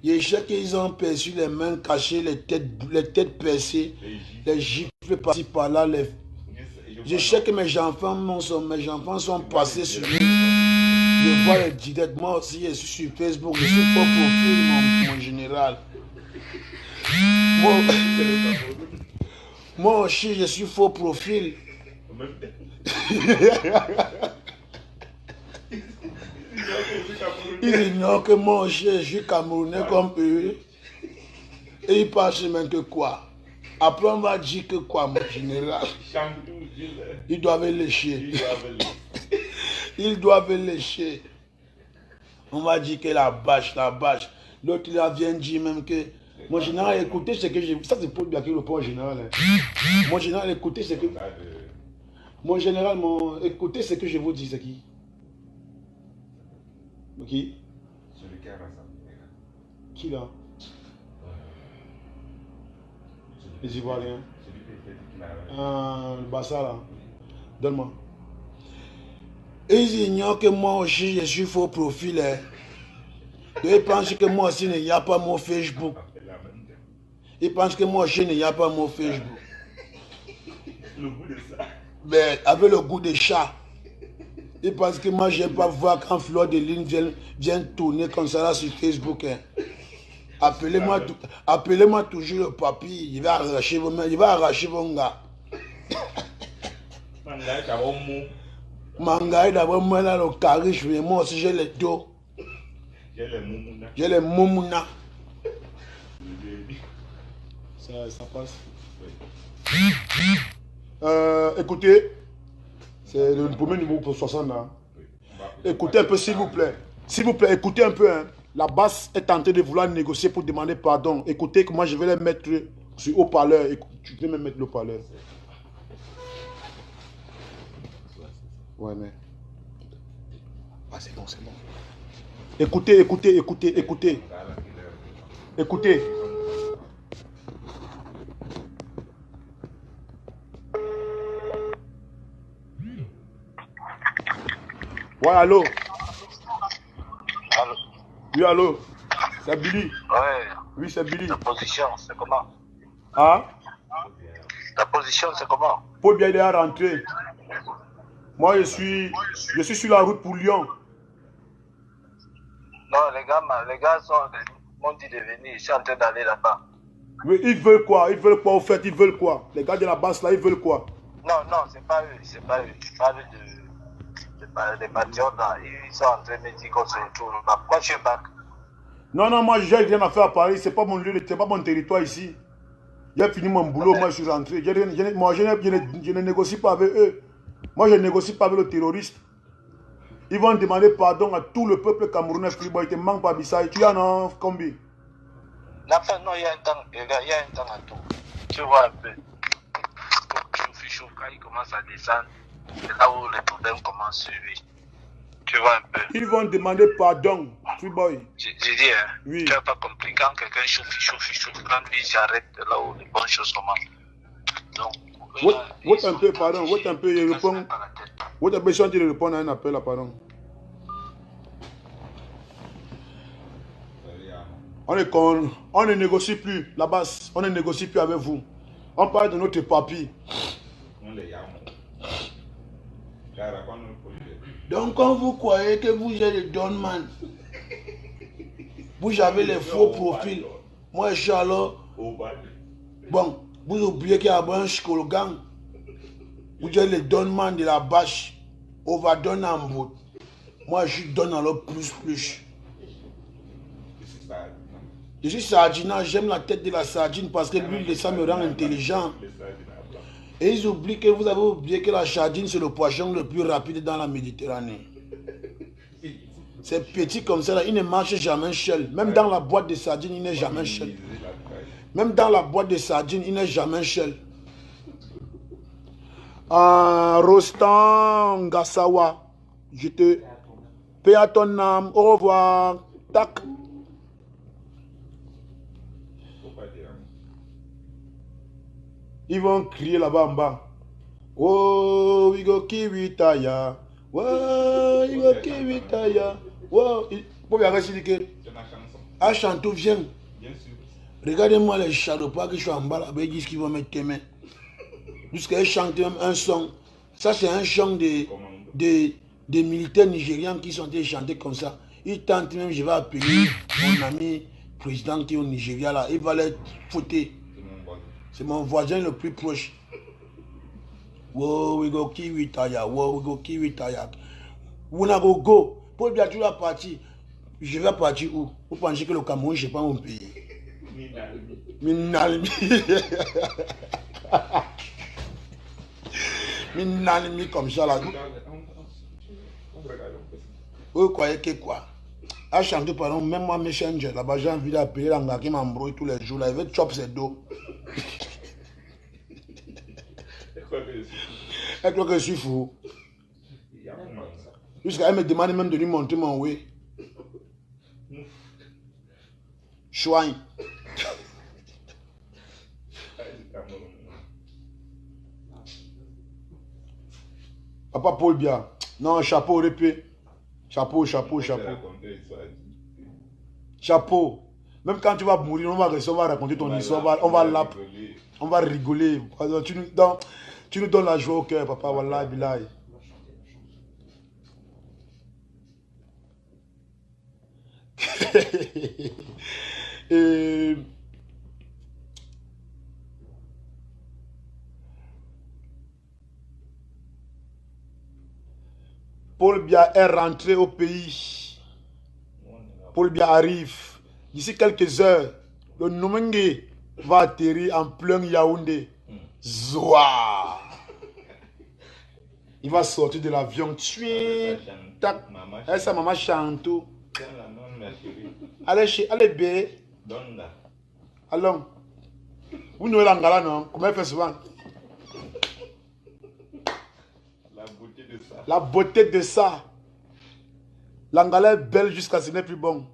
Je sais qu'ils ont perçu les mains cachées, les têtes percées, les gifles par-ci par-là. Je sais que mes enfants sont passés sur lui. Je vois les directs. Moi aussi, je suis sur Facebook. Je suis pas profil, mon général. Moi aussi, je suis faux profil. Ils ignorent que moi aussi, je suis Camerounais comme eux. Et ils pensent même que quoi? Après, on va dire que quoi, mon général? Ils doivent lécher. Ils doivent lécher. On va dire que la bâche. L'autre, il vient dire même que mon général, écoutez ce que j'ai vu. Ça, c'est pour bien que le point général. Hein. Mon général, écoutez ce que. Mon général, écoutez ce que je vous dis, c'est qui? Qui? Qui là? Les Ivoiriens. Le Bassa là. Donne-moi. Ils ignorent que moi aussi, je suis faux profil. Hein. Ils pensent que moi aussi, il n'y a pas mon Facebook. Ils pensent que moi aussi, il n'y a pas mon Facebook. Le goût de ça. Mais avec le goût des chats. Ils pensent que moi, je n'aime pas voir quand Fleur de Lune vient tourner comme ça là sur Facebook. Hein. Appelez-moi toujours le papy. Il va arracher vos mains. Il va arracher vos gars. Mangaï d'abord, moi là, le cariche, mais moi aussi j'ai les dos. J'ai les moumouna. J'ai les moumouna. Ça passe. Écoutez, c'est le premier numéro pour 60 là. Écoutez un peu s'il vous plaît. S'il vous plaît, écoutez un peu. Hein. La basse est en train de vouloir négocier pour demander pardon. Écoutez que moi je vais les mettre sur haut-parleur. Tu peux même mettre le haut-parleur. Ouais mais. Ah c'est bon, c'est bon. Écoutez, écoutez, écoutez, écoutez. Écoutez. Ouais, allô? Allô? Oui, allô? C'est Billy? Ouais. Oui, c'est Billy. Ta position, c'est comment? Ah? Ta position, c'est comment? Paul Biya, il est à rentrer. Moi, je suis sur la route pour Lyon. Non, les gars m'ont dit de venir. Je suis en train d'aller là-bas. Mais ils veulent quoi? Ils veulent quoi au fait? Ils veulent quoi? Les gars de la basse là, ils veulent quoi? Non, c'est pas eux. C'est pas eux. Je parle des patriotes là. Ils sont en train de me dire qu'on se retrouve là-bas. Pourquoi tu es back? Non, moi, j'ai rien à faire à Paris. C'est pas mon lieu, c'est pas mon territoire ici. J'ai fini mon boulot, moi, je suis rentré. Moi, je ne négocie pas avec eux. Moi, je ne négocie pas avec les terroristes. Ils vont demander pardon à tout le peuple camerounais. Ils te manquent pas Bissaï. Tu en as combien? Non, il y a un temps, les gars, il y a un temps à tout. Tu vois un peu. Quand il commence à descendre, c'est là où les problèmes commencent à suivre. Tu vois un peu. Ils vont demander pardon, Freeboy. J'ai dit, hein, oui. Tu n'as pas compris. Quand quelqu'un chauffe, quand lui j'arrête, là où les bonnes choses commencent. Donc, vote un peu, pardon, vote un peu, il répond. Vote un peu, je de répondre à un appel, là, pardon. On ne négocie plus, la basse, on ne négocie plus avec vous. On parle de notre papier. Donc quand vous croyez que vous êtes le Donman, vous avez les faux profils. Moi je suis alors. Bon, vous oubliez qu'il y a un slogan. Vous êtes le Donman de la bâche. On va donner en bout. Moi je suis donne alors plus. Je suis sardinat, j'aime la tête de la sardine parce que l'huile de ça me rend intelligent. Et ils oublient que vous avez oublié que la sardine c'est le poisson le plus rapide dans la Méditerranée. C'est petit comme ça, là, il ne marche jamais seul. Même dans la boîte de sardines, il n'est jamais seul. Même dans la boîte de sardines, il n'est jamais seul. Rostan Gassawa, je te paie à ton âme, au revoir, tac. Ils vont crier là-bas en bas. Oh, we go kiwitaya. Oh, we go kiwitaya. Oh, pour bien rester que. Ah, Chantou, viens. Regardez-moi les chadopas qui sont en bas là-bas, ils disent qu'ils vont mettre tes mains. Jusqu'à ils chantent un son. Ça, c'est un chant des militaires nigérians qui sont allés chanter comme ça. Ils tentent même, je vais appeler mon ami président qui est au Nigeria là. Il va les fouetter. C'est mon voisin le plus proche. Wow, we go kiwitaya. Wow, we go kiwitaya. Wuna go go. Paul Biya, tu vas partir. Je vais partir où? Vous pensez que le Cameroun, je ne sais pas mon pays. Minalmi. Minalmi comme ça là. Vous croyez que quoi? À chanter par exemple, même moi Messenger, là-bas j'ai envie d'appeler l'anga qui m'embrouille tous les jours là. Il veut chop ses dos. Elle croit que je suis fou. Jusqu'à elle me demande même de lui montrer mon way. Chouin. Papa Paul Biya. Non, chapeau, répé. Chapeau. Chapeau. Même quand tu vas mourir, on va raconter ton histoire. On va rigoler. Tu nous donnes la joie au cœur, papa. Wallah, billahi. Paul Biya est rentré au pays. Paul Biya arrive. D'ici quelques heures, le Nomengue va atterrir en plein Yaoundé. Zoua! Il va sortir de l'avion. Tac. Et sa maman chante. Allez, bé. Allons. Vous nous l'angala, non? Comment elle fait souvent? La beauté de ça. L'angala est belle jusqu'à ce n'est plus bon.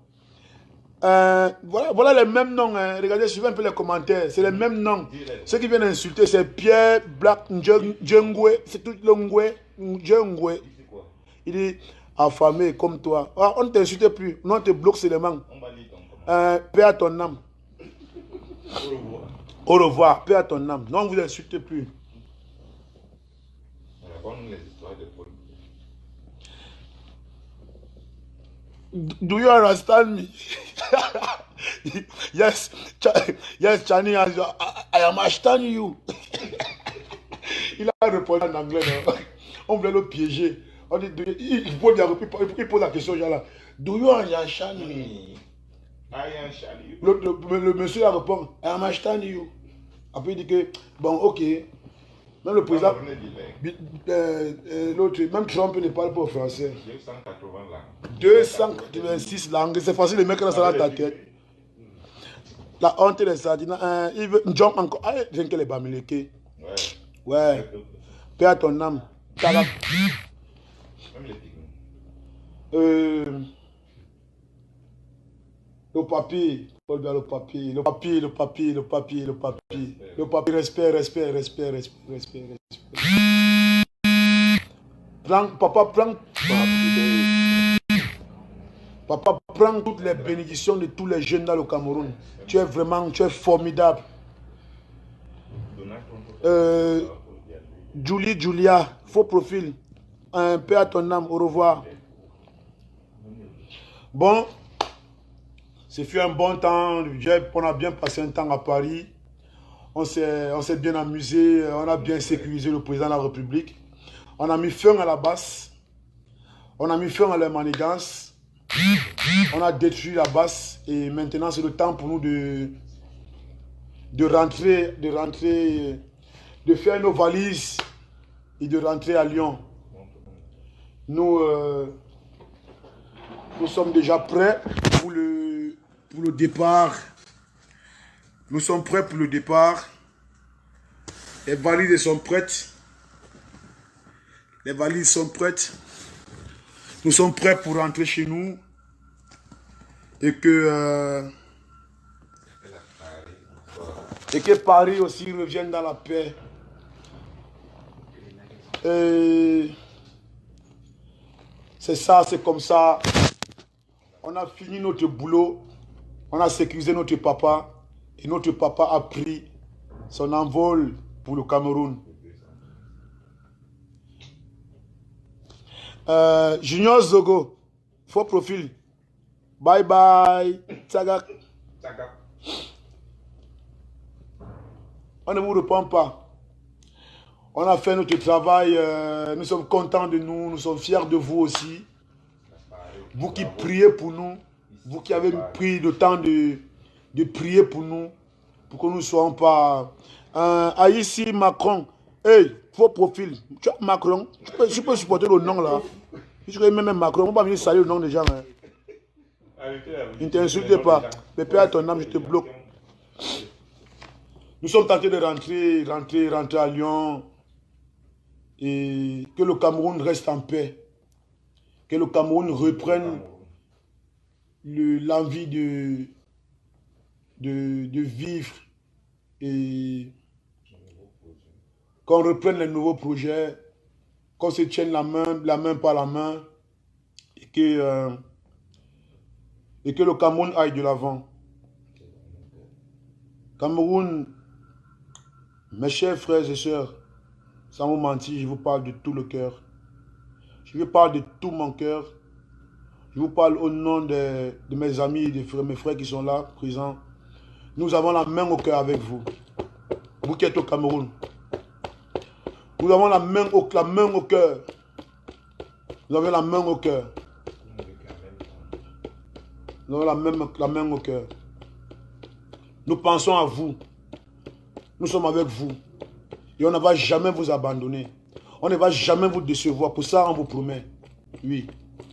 Voilà les mêmes noms. Hein. Regardez, suivez un peu les commentaires. C'est les mêmes noms. Ceux qui viennent insulter, c'est Pierre, Black, Djengwe. C'est tout le Ngwe. Djengwe. Il est affamé comme toi. Ah, on ne t'insulte plus. Non, on te bloque seulement. Paix à ton âme. Au revoir. Paix à ton âme. Non, on ne vous insulte plus. Do you understand me? Yes, Chani, I am understanding you. Il a répondu en anglais. Non? On voulait le piéger. On dit, il pose la question là. Do you understand me? Le monsieur a répondu, I am understanding you. Après il dit que, bon, ok. Même le président, l'autre, même Trump ne parle pas français. 286 langues. C'est facile, les mecs dans ta tête. La honte des sardines. Il veut John encore. Ah, j'ai que les Bamileke. Ouais. Paix à ton âme. Le papier. Paul Biya, le papier. Le papier, le papier, le papier, le papier. Le papier, respect, respect, respect, respect, respect, respect. Papa, prends toutes les bénédictions de tous les jeunes dans le Cameroun. Tu es formidable. Julia, faux profil. Un paix à ton âme, au revoir. Bon, ce fut un bon temps. On a bien passé un temps à Paris. On s'est bien amusé. On a bien sécurisé le président de la République. On a mis fin à la basse. On a mis fin à la manigance. On a détruit la basse. Et maintenant, c'est le temps pour nous de rentrer, de faire nos valises et de rentrer à Lyon. Nous sommes déjà prêts pour le départ. Nous sommes prêts pour le départ. Les valises sont prêtes. Les valises sont prêtes. Nous sommes prêts pour rentrer chez nous. Et que Paris aussi revienne dans la paix. Et c'est ça, c'est comme ça. On a fini notre boulot. On a sécurisé notre papa. Et notre papa a pris son envol pour le Cameroun. Junior Zogo, faux profil. Bye bye. Tsaga. On ne vous répond pas. On a fait notre travail. Nous sommes contents de nous. Nous sommes fiers de vous aussi. Vous qui priez pour nous. Vous qui avez pris le temps de prier pour nous. Pour que nous ne soyons pas... ici, Macron. Hey, faux profil. Tu as Macron. Tu peux supporter le nom là. Si tu connais même Macron, on ne va pas venir saluer le nom des gens. Hein. Ne t'insulte pas. Mais paix à ton âme, je te bloque. Nous sommes tentés de rentrer à Lyon. Et que le Cameroun reste en paix. Que le Cameroun reprenne l'envie de vivre. Et qu'on reprenne les nouveaux projets. Qu'on se tienne la main par la main. Et que le Cameroun aille de l'avant. Cameroun, mes chers frères et sœurs, sans vous mentir, je vous parle de tout le cœur. Je vous parle de tout mon cœur. Je vous parle au nom de mes amis et de mes frères qui sont là, présents. Nous avons la main au cœur avec vous. Vous qui êtes au Cameroun. Nous avons la main au cœur. Vous avez la main au cœur. Non, la main au cœur. Nous pensons à vous. Nous sommes avec vous. Et on ne va jamais vous abandonner. On ne va jamais vous décevoir. Pour ça, on vous promet. Oui.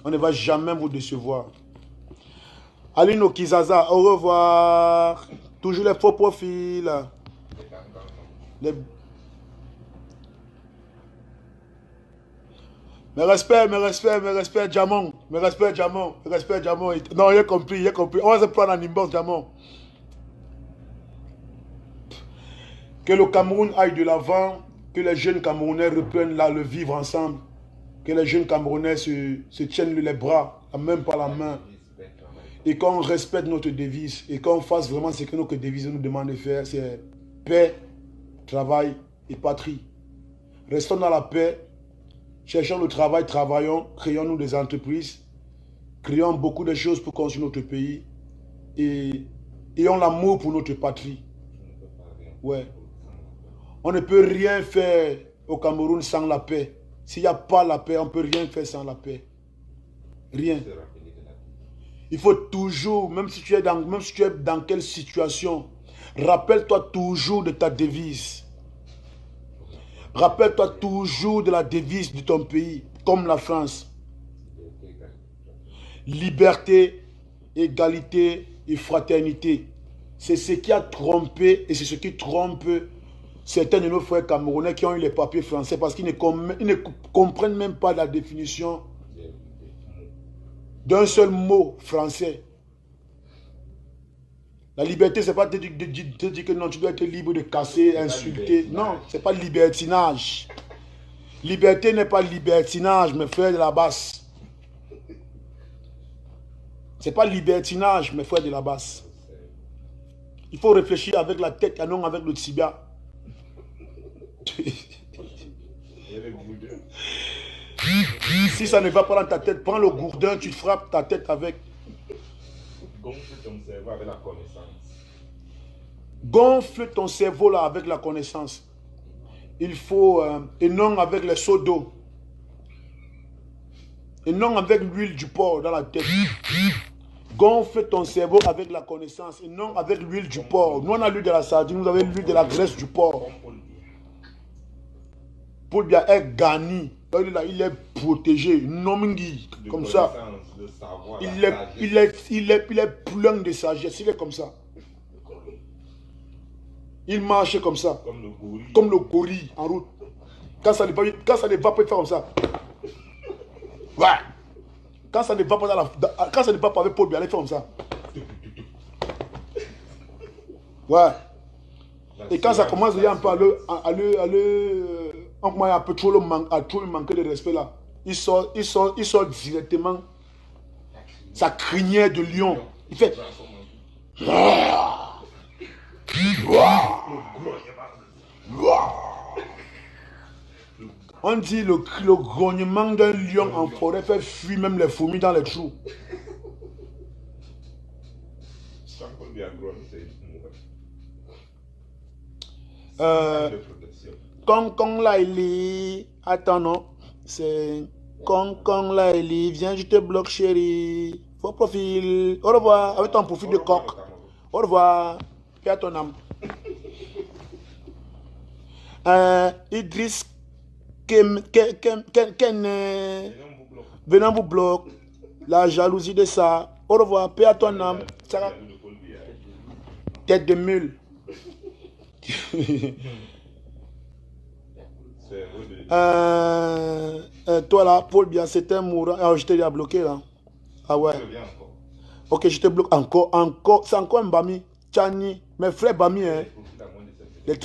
On ne va jamais vous décevoir. Alino Kizaza, au revoir. Toujours les faux profils. Mes respects, Diamant. Mes respects, Diamant. Non, il a compris. On va se prendre en inbox, Diamant. Que le Cameroun aille de l'avant, que les jeunes Camerounais reprennent là le vivre ensemble, que les jeunes Camerounais se tiennent les bras, la main par la main, et qu'on respecte notre devise, et qu'on fasse vraiment ce que notre devise nous demande de faire, c'est paix, travail et patrie. Restons dans la paix, cherchons le travail, travaillons, créons-nous des entreprises, créons beaucoup de choses pour construire notre pays, et ayons l'amour pour notre patrie. Ouais. On ne peut rien faire au Cameroun sans la paix. S'il n'y a pas la paix, on ne peut rien faire sans la paix. Rien. Il faut toujours, même si tu es dans quelle situation, rappelle-toi toujours de ta devise. Rappelle-toi toujours de la devise de ton pays, comme la France. Liberté, égalité et fraternité. C'est ce qui a trompé et c'est ce qui trompe certains de nos frères camerounais qui ont eu les papiers français parce qu'ils ne comprennent même pas la définition d'un seul mot français. La liberté, ce n'est pas de dire que non, tu dois être libre de casser, insulter. Non, ce n'est pas libertinage. Liberté n'est pas libertinage, mes frères de la basse. Ce n'est pas libertinage, mes frères de la basse. Il faut réfléchir avec la tête et non avec le tibia. Si ça ne va pas dans ta tête, prends le gourdin, tu frappes ta tête avec. Gonfle ton cerveau avec la connaissance. Gonfle ton cerveau là avec la connaissance. Il faut, et non avec les seaux d'eau. Et non avec l'huile du porc dans la tête. Gonfle ton cerveau avec la connaissance et non avec l'huile du porc. Nous on a l'huile de la sardine, vous avez l'huile de la graisse du porc. Paul Biya est gagné. Il est protégé. Nomingi, comme ça. Il est plein de sagesse. Il est comme ça. Il marche comme ça. Comme le gorille en route. Quand ça ne va pas, il fait comme ça. Ouais. Quand ça ne va pas quand ça ne va pas avec Paul Biya, il fait comme ça. Ouais. Et quand ça commence un peu à peu trop le manquer de respect là, il sort directement sa crinière de lion. Il fait. On dit le grognement d'un lion en forêt fait fuir même les fourmis dans les trous. Kong là il est. Attends non. C'est Kong là il est. Viens, je te bloque chérie. Faux profil. Au revoir. Avec ton profil de coq. Au revoir. Paix à ton âme. Idriss venant vous bloque. La jalousie de ça. Au revoir. Paix à ton âme. Tête de mule. Toi là, Paul Biya, c'est un mourant. Ah, je t'ai déjà bloqué là. Ah ouais. Ok, je te bloque encore. C'est encore un Bami. Tchani. Mes frères Bami, hein. Les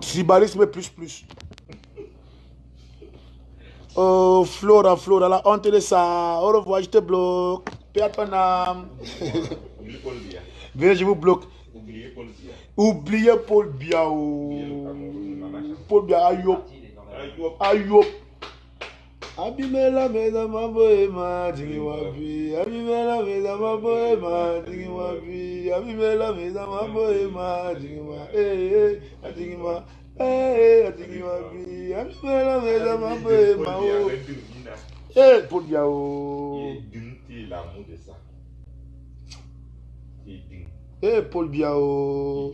tribalisme plus. Oh, Flora, la honte de ça. Au revoir, je te bloque. Paix à ton âme. Venez, je vous bloque. Oubliez Paul Biya. Paul Biya, Ayop. Abimela mesama boema dingiwabi. Abimela mesama boema dingiwabi. Abimela mesama boema dingiwa. Adingima. Adingiwabi. Abimela mesama boema. L'amour de ça. Eh, Paul Biao.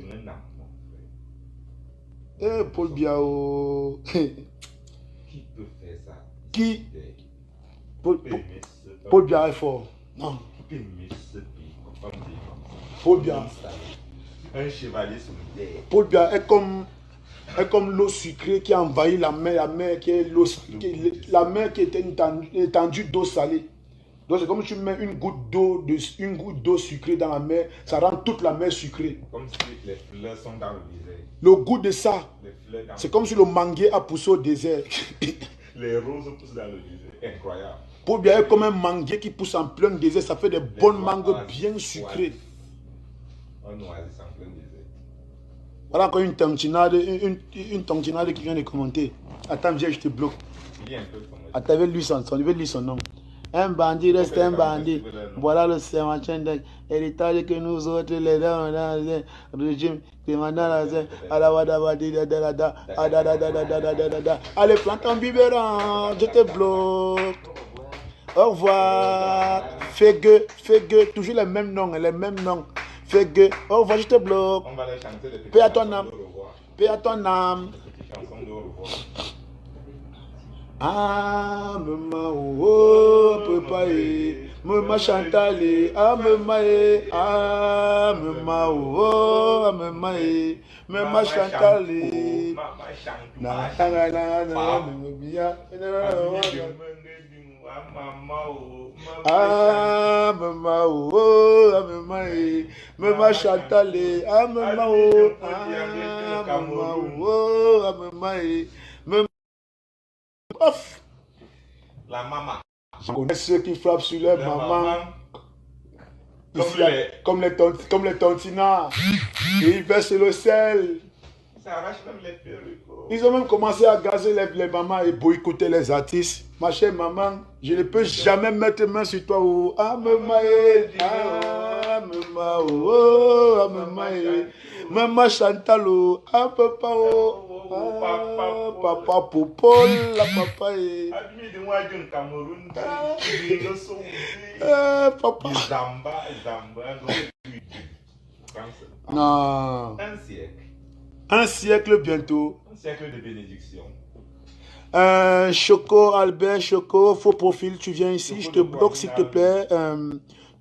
Eh, Paul Biao. Qui peut faire ça? Qui? Paul Biao est fort. Non. Qui peut aimer ce pays? Paul Biao. Un chevalier solitaire. Paul Biao est comme l'eau sucrée qui a envahi la mer qui est l'eau, la mer qui était une étendue d'eau salée. Donc c'est comme si tu mets une goutte d'eau sucrée dans la mer, ça rend toute la mer sucrée. Comme si les fleurs sont dans le désert. Le goût de ça, c'est comme si le manguier a poussé au désert. Les roses poussent dans le désert. Incroyable. Paul Biao est comme un manguier qui pousse en plein désert, ça fait des bonnes mangues bien sucrées. Un oasis en plein désert. Voilà encore une tantinade qui vient de commenter. Attends, viens, je te bloque. Attends, je vais lire son nom. Un bandit reste un bandit. Voilà le Saint-Machin héritage que nous autres, les dans le régime, allez, plante ton biberon, je te bloque. Au revoir. Fégue, toujours les mêmes noms. Fégue, au revoir, je te bloque. On va les chanter les Paix à ton âme. Paix à ton âme. chansons de au revoir. Ah, maman, oh, papa, maman Chantal, ah, maman, oh, maman Chantal, ah, maman, oh, maman Chantal, ah, maman, off. La maman. Je connais ceux qui frappent sur leur maman. Ici, comme les tontinards. Et ils versent le sel. Ça arrache même les perruques. Ils ont même commencé à gazer les mamans et boycotter les artistes. Ma chère maman, je ne peux jamais mettre main sur toi. Oh, ah, maman, ah, maman, oh, ah, maman, maman Chantal, oh, ah, papa, oh. Ah, papa Popol, la papa est. Papa. Non. Un siècle. Un siècle bientôt. Un siècle de bénédiction. Choco, Albert, Choco, faux profil, tu viens ici, je te bloque s'il te plaît.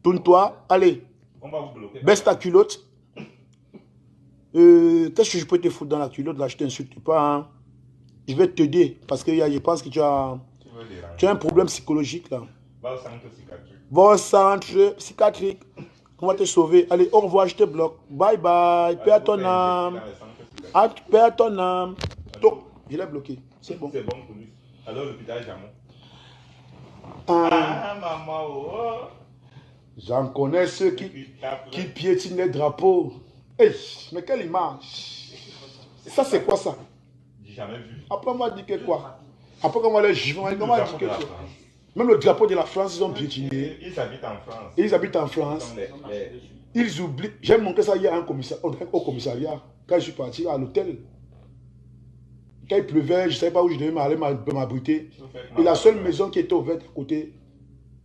Tourne-toi, allez. On va vous bloquer. Baisse ta culotte. Qu'est-ce que je peux te foutre dans la culotte là, je t'insulte pas. Hein. Je vais t'aider parce que je pense que tu as un problème psychologique là. Va au centre psychiatrique. Va au centre psychiatrique. On va te sauver. Allez, au revoir, je te bloque. Bye bye. Paix à ton âme. Paix à ton âme. Donc, je l'ai bloqué. C'est bon. C'est bon pour lui. Alors, l'hôpital Jamon. Ah, maman, oh. J'en connais ceux qui piétinent les drapeaux. Hey, mais quelle image! Ça, c'est quoi ça? J'ai jamais vu. Après, on m'a dit que quoi? Après, on va les juger, on m'a dit que quoi? Même le drapeau de la France, ils ont piétiné. Ils habitent en France. Ils habitent en France. Ils oublient. J'ai montré ça hier à au commissariat. Quand je suis parti à l'hôtel. Quand il pleuvait, je ne savais pas où je devais aller m'abriter. Et la seule maison qui était ouverte à côté,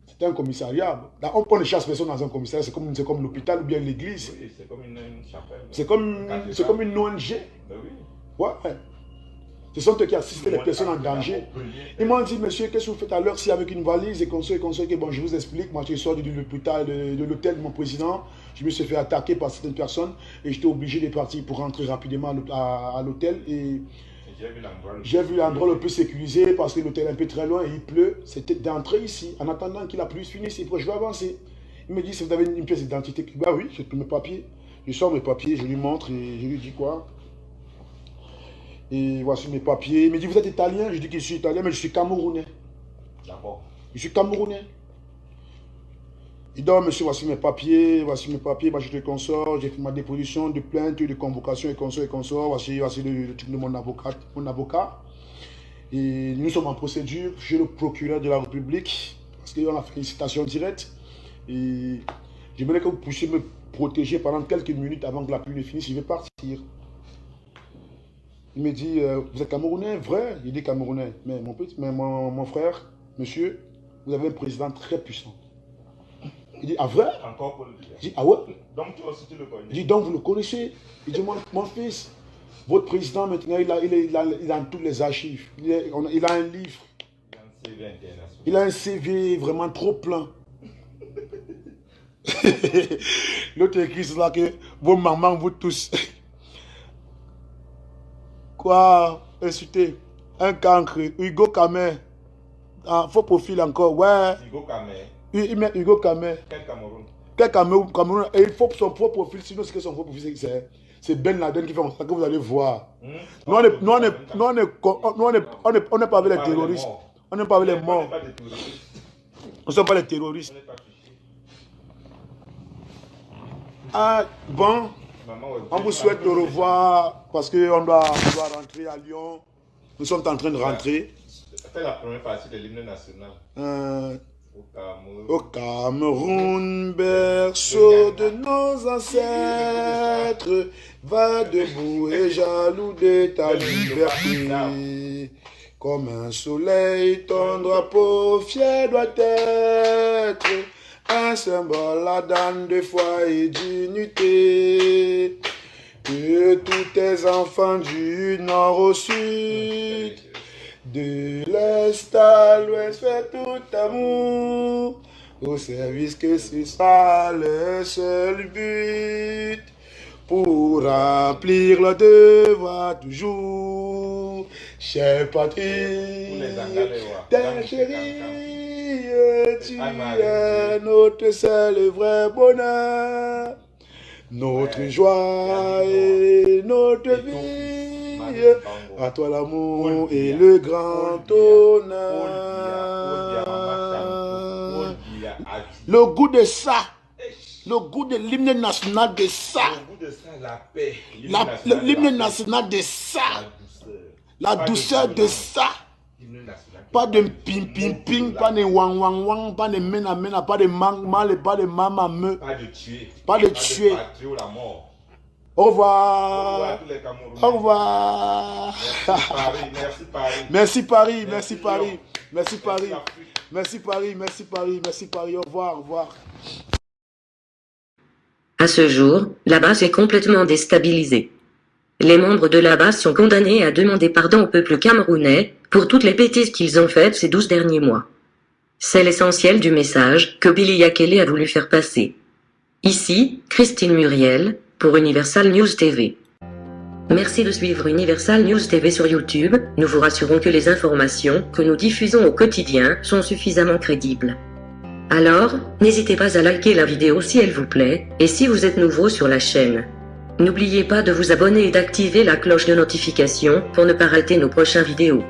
c'était un commissariat. Là, on ne chasse personne dans un commissariat, c'est comme l'hôpital ou bien l'église. Oui, c'est comme une chapelle. C'est comme une ONG. Oui. Ouais. Ce sont eux qui assistent les personnes en danger. Ils m'ont dit, monsieur, qu'est-ce que vous faites à l'heure si avec une valise et qu'on soit, que bon, je vous explique. Moi, je sors de l'hôpital, de l'hôtel de mon président. Je me suis fait attaquer par certaines personnes et j'étais obligé de partir pour rentrer rapidement à l'hôtel. Et j'ai vu l'endroit le plus sécurisé parce que l'hôtel est un peu très loin et il pleut. C'était d'entrer ici. En attendant qu'il a plu finisse, je vais avancer. Il me dit, si vous avez une pièce d'identité, bah oui, j'ai tous mes papiers. Je sors mes papiers, je lui montre et je lui dis quoi. Et voici mes papiers. Il me dit, vous êtes italien? Je dis que je suis italien, mais je suis camerounais. D'accord. Je suis camerounais. Il dit, monsieur, voici mes papiers, bah, je te consors, j'ai fait ma déposition de plainte, de convocation et consort, voici le truc de mon avocat. Et nous sommes en procédure chez le procureur de la République, parce qu'on a fait une citation directe. Et j'aimerais que vous puissiez me protéger pendant quelques minutes avant que la pluie ne finisse, je vais partir. Il me dit, vous êtes camerounais? Vrai? Il dit camerounais. Mais mon frère, monsieur, vous avez un président très puissant. Il dit, ah vrai? Encore pour le dire. Je dis, ah ouais? Donc toi aussi tu le connais. Il dit, donc vous le connaissez? Il dit, mon fils, votre président maintenant, il a toutes les archives. Il a un livre. Il a un CV vraiment trop plein. L'autre écrit là que vos mamans, vous tous. Quoi? Insulté. Un cancre. Hugo Kamé. Ah, faux profil encore. Ouais. Hugo Kamé. Il met Hugo Kamé. Quel Cameroun? Quel Cameroun? Et il faut son faux profil. Sinon, c'est que son faux profil, c'est Ben Laden qui fait ça que vous allez voir. Nous, on n'est pas avec les terroristes. On n'est pas avec les morts. Nous ne sommes pas les terroristes. Ah, bon. On vous souhaite de revoir parce qu'on doit rentrer à Lyon. Nous sommes en train de rentrer. Fais la première partie de l'hymne national. Au Cameroun, berceau de nos ancêtres, va debout et jaloux de ta liberté. Comme un soleil, ton drapeau fier doit être un symbole ardent de foi et d'unité. Que tous tes enfants du nord au sud, de l'est à l'ouest, fais tout amour, au service que ce soit le seul but, pour remplir le devoir toujours. Chère patrie, terre chérie, tu es notre seul et vrai bonheur, notre joie et notre vie. À toi l'amour et le grand honneur. Le goût de ça, le goût de l'hymne national de ça, Le goût de ça, la paix. l'hymne national de ça, la douceur de ça. Pas de ping, pas de wang, pas de mena, pas de mal, pas de mama. Pas de tuer. Pas de tuer. Patrie ou la mort. Au revoir. Tous les Camerounais. Au revoir. Merci Paris. Merci Paris, merci Paris. Merci Paris. Merci Paris, merci Paris, merci Paris. Au revoir, au revoir. À ce jour, la base est complètement déstabilisée. Les membres de la base sont condamnés à demander pardon au peuple camerounais pour toutes les bêtises qu'ils ont faites ces 12 derniers mois. C'est l'essentiel du message que Billy Yakele a voulu faire passer. Ici, Christine Muriel, pour Universal News TV. Merci de suivre Universal News TV sur YouTube, nous vous rassurons que les informations que nous diffusons au quotidien sont suffisamment crédibles. Alors, n'hésitez pas à liker la vidéo si elle vous plaît, et si vous êtes nouveau sur la chaîne. N'oubliez pas de vous abonner et d'activer la cloche de notification pour ne pas rater nos prochaines vidéos.